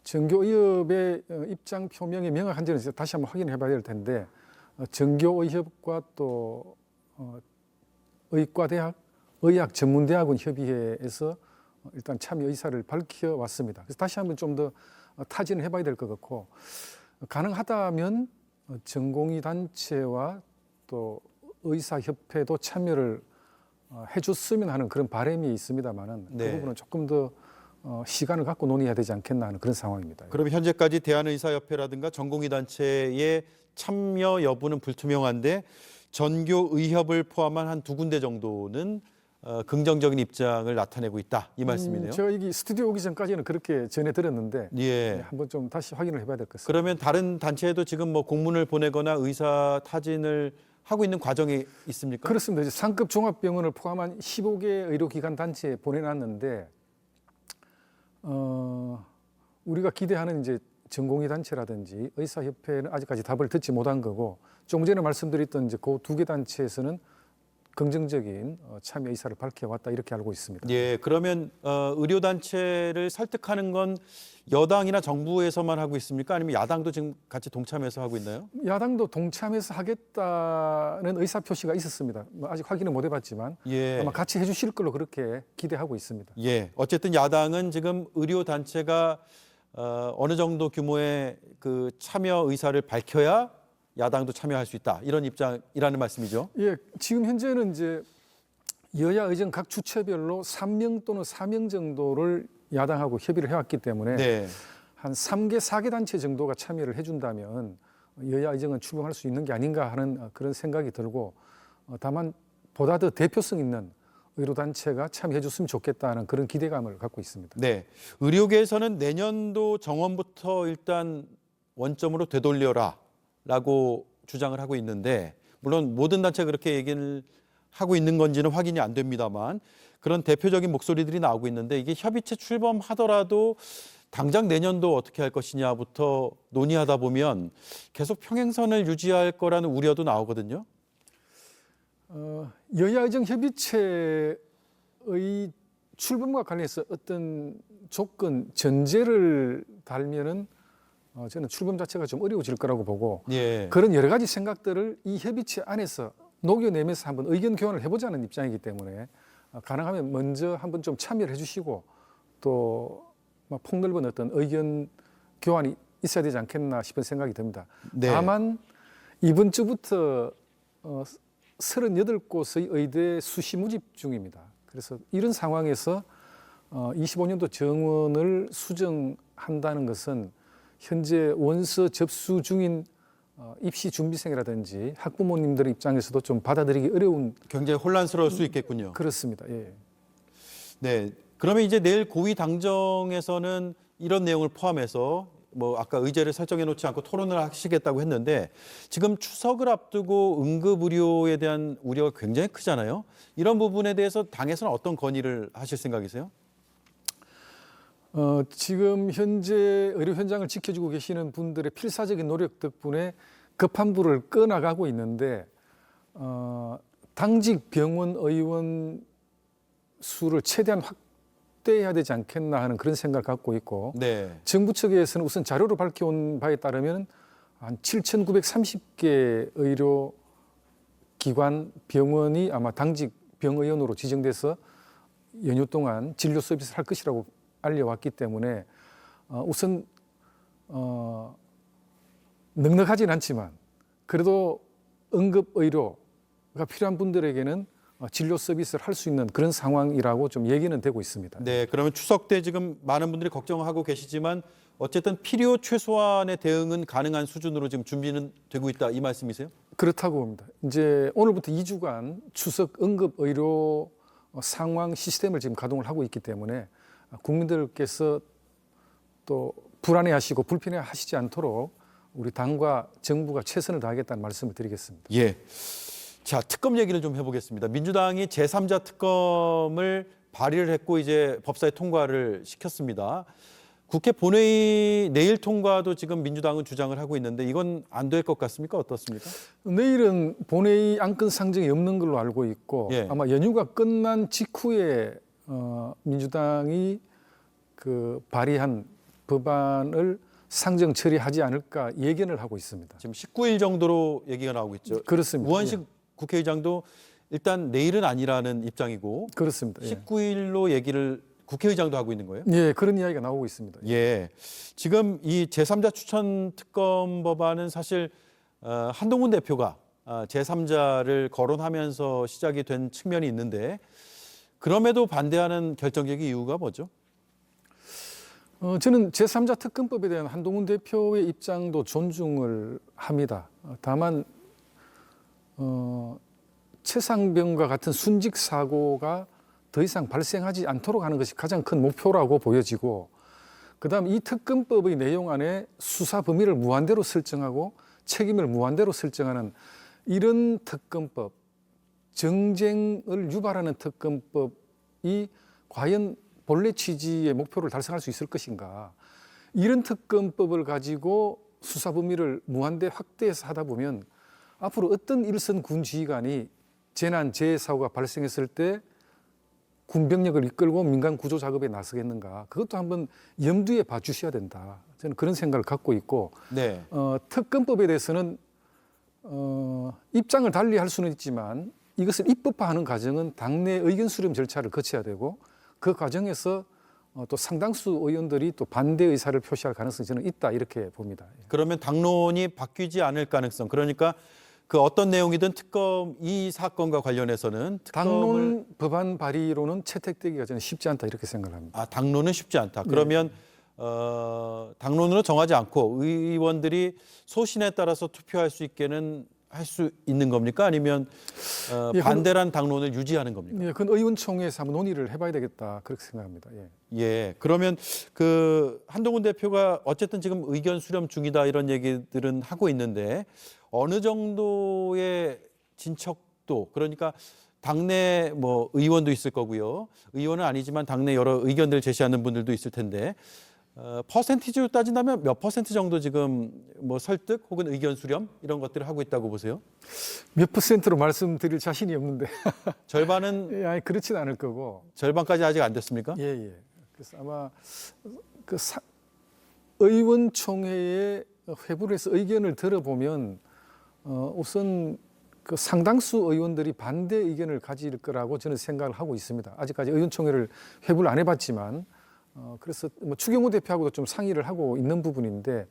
전교의협의 입장 표명이 명확한지는 다시 한번 확인해 봐야 될 텐데 전교의협과 또 의과대학, 의학전문대학원 협의회에서 일단 참여 의사를 밝혀왔습니다. 그래서 다시 한번 좀 더 타진을 해봐야 될 것 같고 가능하다면 전공의 단체와 또 의사협회도 참여를 해줬으면 하는 그런 바람이 있습니다만은 네. 그 부분은 조금 더 시간을 갖고 논의해야 되지 않겠나 하는 그런 상황입니다. 그럼 현재까지 대한의사협회라든가 전공의 단체의 참여 여부는 불투명한데 전교의협을 포함한 한 2군데 정도는 긍정적인 입장을 나타내고 있다 이 말씀이네요. 제가 여기 스튜디오 오기 전까지는 그렇게 전해 들었는데 예. 한번 좀 다시 확인을 해봐야 될 것 같습니다. 그러면 다른 단체에도 지금 뭐 공문을 보내거나 의사 타진을 하고 있는 과정이 있습니까? 그렇습니다. 이제 상급 종합병원을 포함한 15개 의료기관 단체에 보내놨는데 우리가 기대하는 이제 전공의 단체라든지 의사협회는 아직까지 답을 듣지 못한 거고 좀 전에 말씀드렸던 이제 그 2개 단체에서는 긍정적인 참여 의사를 밝혀왔다 이렇게 알고 있습니다. 예, 그러면 의료단체를 설득하는 건 여당이나 정부에서만 하고 있습니까? 아니면 야당도 지금 같이 동참해서 하고 있나요? 야당도 동참해서 하겠다는 의사 표시가 있었습니다. 뭐 아직 확인은 못 해봤지만 예. 아마 같이 해주실 걸로 그렇게 기대하고 있습니다. 예, 어쨌든 야당은 지금 의료단체가 어느 정도 규모의 그 참여 의사를 밝혀야 야당도 참여할 수 있다 이런 입장이라는 말씀이죠. 예, 지금 현재는 이제 여야 의정 각 주체별로 3명 또는 4명 정도를 야당하고 협의를 해왔기 때문에 네. 한 3개, 4개 단체 정도가 참여를 해준다면 여야 의정은 출범할 수 있는 게 아닌가 하는 그런 생각이 들고 다만 보다 더 대표성 있는 의료단체가 참여해 줬으면 좋겠다는 그런 기대감을 갖고 있습니다. 네, 의료계에서는 내년도 정원부터 일단 원점으로 되돌려라라고 주장을 하고 있는데 물론 모든 단체가 그렇게 얘기를 하고 있는 건지는 확인이 안 됩니다만 그런 대표적인 목소리들이 나오고 있는데 이게 협의체 출범하더라도 당장 내년도 어떻게 할 것이냐부터 논의하다 보면 계속 평행선을 유지할 거라는 우려도 나오거든요. 여야의정 협의체의 출범과 관련해서 어떤 조건, 전제를 달면은 저는 출범 자체가 좀 어려워질 거라고 보고 예. 그런 여러 가지 생각들을 이 협의체 안에서 녹여내면서 한번 의견 교환을 해보자는 입장이기 때문에 가능하면 먼저 한번 좀 참여를 해주시고 또 폭넓은 어떤 의견 교환이 있어야 되지 않겠나 싶은 생각이 듭니다. 네. 다만 이번 주부터 38곳의 의대 수시 모집 중입니다. 그래서 이런 상황에서 25년도 정원을 수정한다는 것은 현재 원서 접수 중인 입시 준비생이라든지 학부모님들 입장에서도 좀 받아들이기 어려운 굉장히 혼란스러울 수 있겠군요. 그렇습니다. 예. 네. 그러면 이제 내일 고위 당정에서는 이런 내용을 포함해서 뭐 아까 의제를 설정해 놓지 않고 토론을 하시겠다고 했는데 지금 추석을 앞두고 응급 의료에 대한 우려가 굉장히 크잖아요. 이런 부분에 대해서 당에서는 어떤 건의를 하실 생각이세요? 지금 현재 의료 현장을 지켜주고 계시는 분들의 필사적인 노력 덕분에 급한 불을 꺼나가고 있는데 당직 병원 의원 수를 최대한 확대해야 되지 않겠나 하는 그런 생각을 갖고 있고 네. 정부 측에서는 우선 자료로 밝혀온 바에 따르면 한 7,930개 의료기관 병원이 아마 당직 병의원으로 지정돼서 연휴 동안 진료 서비스를 할 것이라고 알려왔기 때문에 우선 넉넉하진 않지만 그래도 응급의료가 필요한 분들에게는 진료 서비스를 할 수 있는 그런 상황이라고 좀 얘기는 되고 있습니다. 네, 그러면 추석 때 지금 많은 분들이 걱정하고 계시지만 어쨌든 필요 최소한의 대응은 가능한 수준으로 지금 준비는 되고 있다 이 말씀이세요? 그렇다고 봅니다. 이제 오늘부터 2주간 추석 응급의료 상황 시스템을 지금 가동을 하고 있기 때문에 국민들께서 또 불안해하시고 불편해하시지 않도록 우리 당과 정부가 최선을 다하겠다는 말씀을 드리겠습니다. 예. 자, 특검 얘기를 좀 해보겠습니다. 민주당이 제3자 특검을 발의를 했고 이제 법사위 통과를 시켰습니다. 국회 본회의 내일 통과도 지금 민주당은 주장을 하고 있는데 이건 안 될 것 같습니까? 어떻습니까? 내일은 본회의 안건 상정이 없는 걸로 알고 있고 예. 아마 연휴가 끝난 직후에 민주당이 그 발의한 법안을 상정 처리하지 않을까 예견을 하고 있습니다. 지금 19일 정도로 얘기가 나오고 있죠. 그렇습니다. 우원식 국회의장도 일단 내일은 아니라는 입장이고 그렇습니다. 19일로 얘기를 국회의장도 하고 있는 거예요? 예, 그런 이야기가 나오고 있습니다. 예. 지금 이 제3자 추천 특검 법안은 사실 한동훈 대표가 제3자를 거론하면서 시작이 된 측면이 있는데 그럼에도 반대하는 결정적인 이유가 뭐죠? 저는 제3자 특검법에 대한 한동훈 대표의 입장도 존중을 합니다. 다만 최상병과 같은 순직 사고가 더 이상 발생하지 않도록 하는 것이 가장 큰 목표라고 보여지고 그다음 이 특검법의 내용 안에 수사 범위를 무한대로 설정하고 책임을 무한대로 설정하는 이런 특검법, 정쟁을 유발하는 특검법이 과연 본래 취지의 목표를 달성할 수 있을 것인가. 이런 특검법을 가지고 수사 범위를 무한대 확대해서 하다 보면 앞으로 어떤 일선 군 지휘관이 재난, 재해 사고가 발생했을 때 군병력을 이끌고 민간 구조 작업에 나서겠는가. 그것도 한번 염두에 봐주셔야 된다. 저는 그런 생각을 갖고 있고 네. 특검법에 대해서는 입장을 달리 할 수는 있지만 이것을 입법화하는 과정은 당내 의견 수렴 절차를 거쳐야 되고 그 과정에서 또 상당수 의원들이 또 반대 의사를 표시할 가능성이 저는 있다 이렇게 봅니다. 그러면 당론이 바뀌지 않을 가능성. 그러니까 그 어떤 내용이든 특검 이 사건과 관련해서는 당론 법안 발의로는 채택되기가 저는 쉽지 않다 이렇게 생각을 합니다. 아, 당론은 쉽지 않다. 그러면 당론으로 정하지 않고 의원들이 소신에 따라서 투표할 수 있게는 할 수 있는 겁니까? 아니면 반대란 당론을 유지하는 겁니까? 예, 그건 의원총회에서 한번 논의를 해봐야 되겠다 그렇게 생각합니다. 예. 예, 그러면 그 한동훈 대표가 어쨌든 지금 의견 수렴 중이다 이런 얘기들은 하고 있는데 어느 정도의 진척도 그러니까 당내 뭐 의원도 있을 거고요. 의원은 아니지만 당내 여러 의견들 제시하는 분들도 있을 텐데 퍼센티지로 따진다면 몇 퍼센트 정도 지금 뭐 설득 혹은 의견 수렴 이런 것들을 하고 있다고 보세요? 몇 퍼센트로 말씀드릴 자신이 없는데 절반은 예, 아니 그렇진 않을 거고 절반까지 아직 안 됐습니까? 예, 예. 그래서 아마 그 의원총회에 회부를 해서 의견을 들어보면 우선 그 상당수 의원들이 반대 의견을 가질 거라고 저는 생각을 하고 있습니다. 아직까지 의원총회를 회부를 안 해봤지만 그래서 뭐 추경호 대표하고도 좀 상의를 하고 있는 부분인데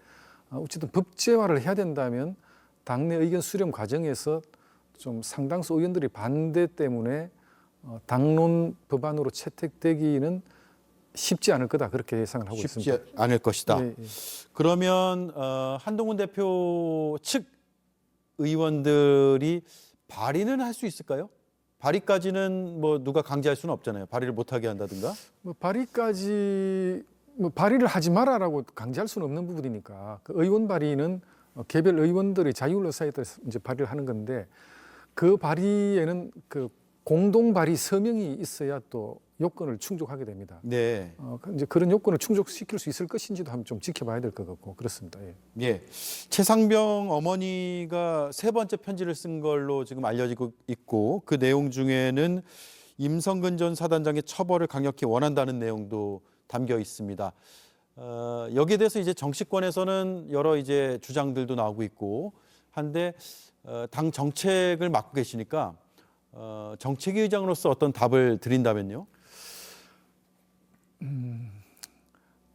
어쨌든 법제화를 해야 된다면 당내 의견 수렴 과정에서 좀 상당수 의원들이 반대 때문에 당론 법안으로 채택되기는 쉽지 않을 거다 그렇게 예상을 하고 쉽지 있습니다. 않을 것이다. 예, 예. 그러면 한동훈 대표 측 의원들이 발의는 할 수 있을까요? 발의까지는 뭐 누가 강제할 수는 없잖아요. 발의를 못하게 한다든가. 뭐 발의까지 뭐 발의를 하지 마라라고 강제할 수는 없는 부분이니까 그 의원 발의는 개별 의원들의 자율 의사에 따라서 이제 발의를 하는 건데 그 발의에는 그 공동 발의 서명이 있어야 또 요건을 충족하게 됩니다. 네. 이제 그런 요건을 충족시킬 수 있을 것인지도 한번 좀 지켜봐야 될 것 같고 그렇습니다. 예. 예. 최상병 어머니가 세 번째 편지를 쓴 걸로 지금 알려지고 있고 그 내용 중에는 임성근 전 사단장의 처벌을 강력히 원한다는 내용도 담겨 있습니다. 여기에 대해서 이제 정치권에서는 여러 이제 주장들도 나오고 있고 한데 당 정책을 맡고 계시니까 정책위 의장으로서 어떤 답을 드린다면요?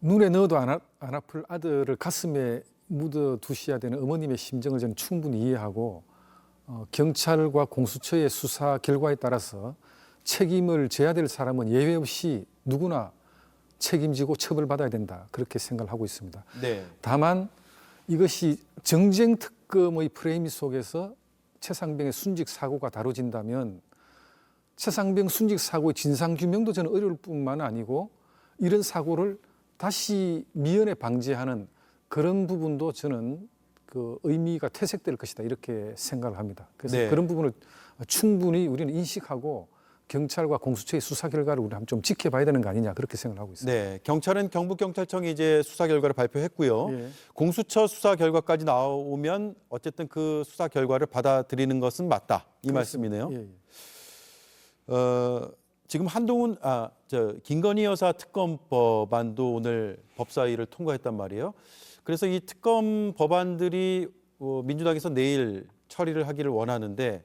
눈에 넣어도 안 아플 아들을 가슴에 묻어두셔야 되는 어머님의 심정을 저는 충분히 이해하고 경찰과 공수처의 수사 결과에 따라서 책임을 져야 될 사람은 예외 없이 누구나 책임지고 처벌받아야 된다 그렇게 생각을 하고 있습니다. 네. 다만 이것이 정쟁 특검의 프레임 속에서 최상병의 순직 사고가 다뤄진다면 최상병 순직 사고의 진상 규명도 저는 어려울 뿐만 아니고 이런 사고를 다시 미연에 방지하는 그런 부분도 저는 그 의미가 퇴색될 것이다 이렇게 생각을 합니다. 그래서 네. 그런 부분을 충분히 우리는 인식하고 경찰과 공수처의 수사 결과를 우리 한번 좀 지켜봐야 되는 거 아니냐 그렇게 생각을 하고 있습니다. 네, 경찰은 경북경찰청이 이제 수사 결과를 발표했고요. 예. 공수처 수사 결과까지 나오면 어쨌든 그 수사 결과를 받아들이는 것은 맞다 이 말씀이네요. 예, 예. 지금 한동훈 김건희 여사 특검 법안도 오늘 법사위를 통과했단 말이에요. 그래서 이 특검 법안들이 민주당에서 내일 처리를 하기를 원하는데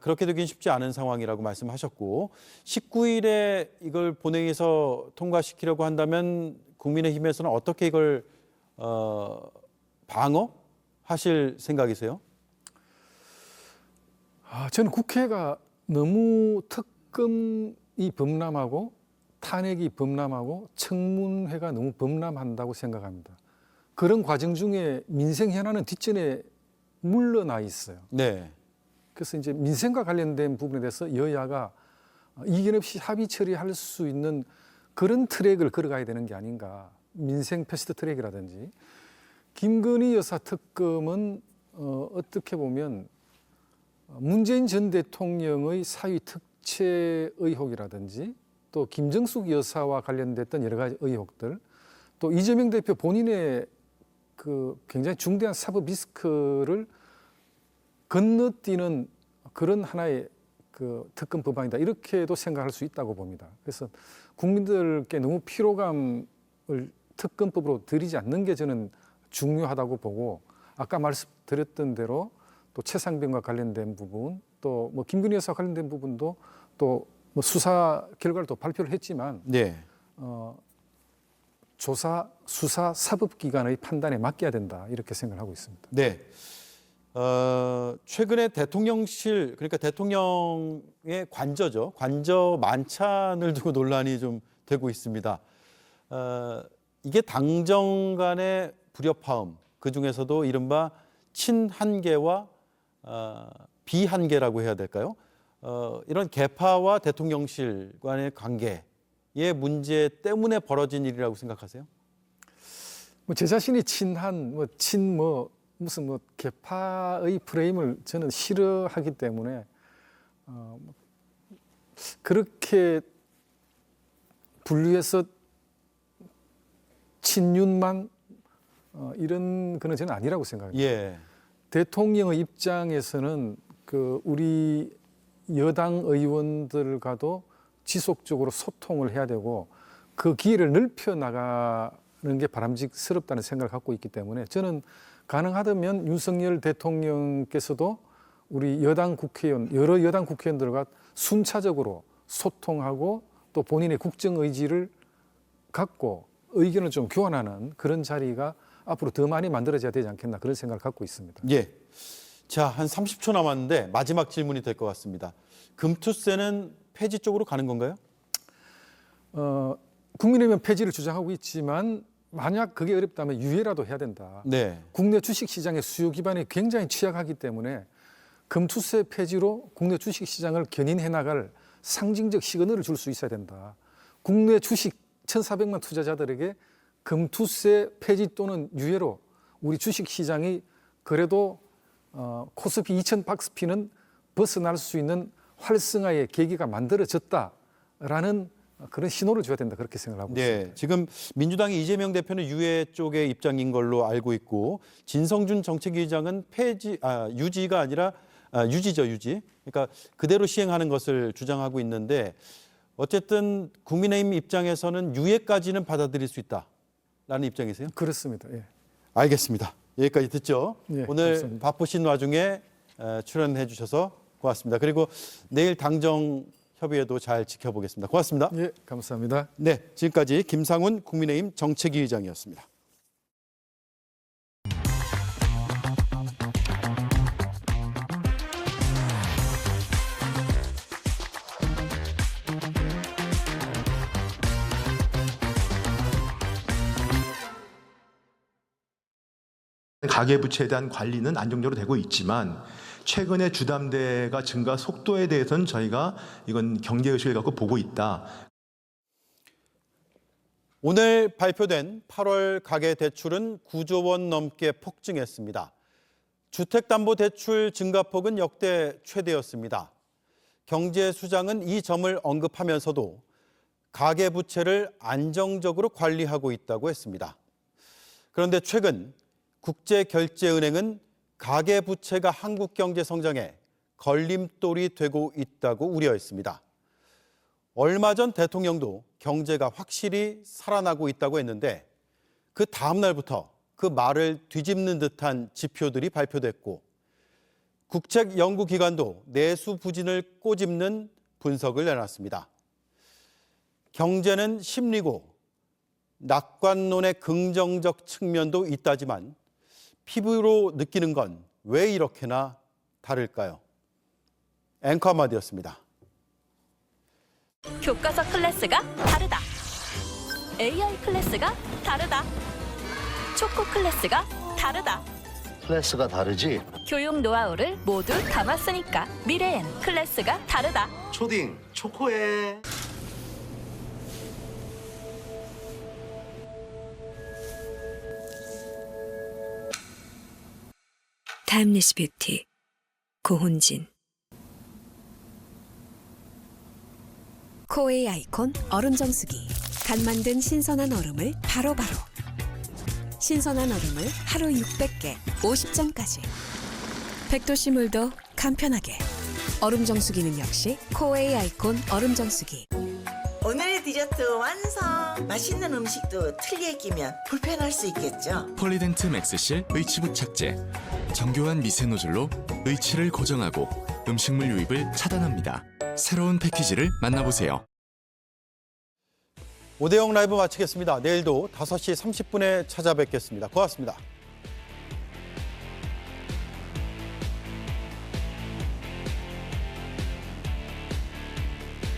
그렇게 되긴 쉽지 않은 상황이라고 말씀하셨고 19일에 이걸 본회의에서 통과시키려고 한다면 국민의힘에서는 어떻게 이걸 방어하실 생각이세요? 저는 국회가 너무 특검이 범람하고 탄핵이 범람하고 청문회가 너무 범람한다고 생각합니다. 그런 과정 중에 민생 현안은 뒷전에 물러나 있어요. 네. 그래서 이제 민생과 관련된 부분에 대해서 여야가 이견 없이 합의 처리할 수 있는 그런 트랙을 걸어가야 되는 게 아닌가. 민생 패스트 트랙이라든지. 김건희 여사 특검은 어떻게 보면 문재인 전 대통령의 사위 특채 의혹이라든지 또 김정숙 여사와 관련됐던 여러 가지 의혹들 또 이재명 대표 본인의 그 굉장히 중대한 사법 리스크를 건너뛰는 그런 하나의 그 특검 법안이다 이렇게도 생각할 수 있다고 봅니다. 그래서 국민들께 너무 피로감을 특검법으로 들이지 않는 게 저는 중요하다고 보고 아까 말씀드렸던 대로 또 최상병과 관련된 부분 또 뭐 김건희 여사 관련된 부분도 또 뭐 수사 결과를 또 발표를 했지만 네. 조사, 수사, 사법기관의 판단에 맡겨야 된다 이렇게 생각을 하고 있습니다. 네. 최근에 대통령실 그러니까 대통령의 관저죠. 관저 만찬을 두고 논란이 좀 되고 있습니다. 이게 당정 간의 불협화음 그 중에서도 이른바 친한계와 비한계라고 해야 될까요? 이런 개파와 대통령실 간의 관계의 문제 때문에 벌어진 일이라고 생각하세요? 뭐 제 자신이 친한 무슨 개파의 프레임을 저는 싫어하기 때문에 그렇게 분류해서 친윤만 이런 거는 저는 아니라고 생각합니다. 예. 대통령의 입장에서는 그 우리 여당 의원들과도 지속적으로 소통을 해야 되고 그 기회를 넓혀 나가는 게 바람직스럽다는 생각을 갖고 있기 때문에 저는 가능하다면 윤석열 대통령께서도 우리 여당 국회의원, 여러 여당 국회의원들과 순차적으로 소통하고 또 본인의 국정 의지를 갖고 의견을 좀 교환하는 그런 자리가 앞으로 더 많이 만들어져야 되지 않겠나 그런 생각을 갖고 있습니다. 예. 자, 한 30초 남았는데 마지막 질문이 될 것 같습니다. 금투세는 폐지 쪽으로 가는 건가요? 국민의힘은 폐지를 주장하고 있지만 만약 그게 어렵다면 유예라도 해야 된다. 네. 국내 주식시장의 수요 기반이 굉장히 취약하기 때문에 금투세 폐지로 국내 주식시장을 견인해 나갈 상징적 시그널을 줄 수 있어야 된다. 국내 주식 1,400만 투자자들에게 금투세 폐지 또는 유예로 우리 주식시장이 그래도 코스피 2000 박스피는 벗어날 수 있는 활성화의 계기가 만들어졌다라는 그런 신호를 줘야 된다 그렇게 생각하고 있습니다. 지금 민주당의 이재명 대표는 유예 쪽의 입장인 걸로 알고 있고 진성준 정책위의장은 유지가 아니라 유지죠, 유지. 그러니까 그대로 시행하는 것을 주장하고 있는데 어쨌든 국민의힘 입장에서는 유예까지는 받아들일 수 있다라는 입장이세요? 그렇습니다. 예. 알겠습니다. 여기까지 듣죠. 예, 오늘 감사합니다. 바쁘신 와중에 출연해 주셔서 고맙습니다. 그리고 내일 당정 협의회도 잘 지켜보겠습니다. 고맙습니다. 예, 감사합니다. 네, 지금까지 김상훈 국민의힘 정책위 의장이었습니다. 가계부채에 대한 관리는 안정적으로 되고 있지만 최근에 주담대가 증가 속도에 대해서는 저희가 이건 경계의식을 갖고 보고 있다. 오늘 발표된 8월 가계대출은 9조 원 넘게 폭증했습니다. 주택담보대출 증가폭은 역대 최대였습니다. 경제수장은 이 점을 언급하면서도 가계부채를 안정적으로 관리하고 있다고 했습니다. 그런데 최근 국제결제은행은 가계부채가 한국 경제 성장에 걸림돌이 되고 있다고 우려했습니다. 얼마 전 대통령도 경제가 확실히 살아나고 있다고 했는데 그 다음 날부터 그 말을 뒤집는 듯한 지표들이 발표됐고 국책연구기관도 내수 부진을 꼬집는 분석을 내놨습니다. 경제는 심리고 낙관론의 긍정적 측면도 있다지만 피부로 느끼는 건 왜 이렇게나 다를까요? 앵커 한마디였습니다. 교과서 클래스가 다르다. AI 클래스가 다르다. 초코 클래스가 다르다. 클래스가 다르지? 교육 노하우를 모두 담았으니까 미래엔 클래스가 다르다. 초딩 초코에. 타임리스 뷰티 고훈진. 코웨이 아이콘 얼음 정수기. 간 만든 신선한 얼음을 바로바로. 신선한 얼음을 하루 600개, 50잔까지. 100도씨 물도 간편하게. 얼음 정수기는 역시 코웨이 아이콘 얼음 정수기. 오늘의 디저트 완성! 맛있는 음식도 틀리에 끼면 불편할 수 있겠죠? 폴리덴트 맥스실 의치 부착제. 정교한 미세 노즐로 의치를 고정하고 음식물 유입을 차단합니다. 새로운 패키지를 만나보세요. 오대영 라이브 마치겠습니다. 내일도 5시 30분에 찾아뵙겠습니다. 고맙습니다.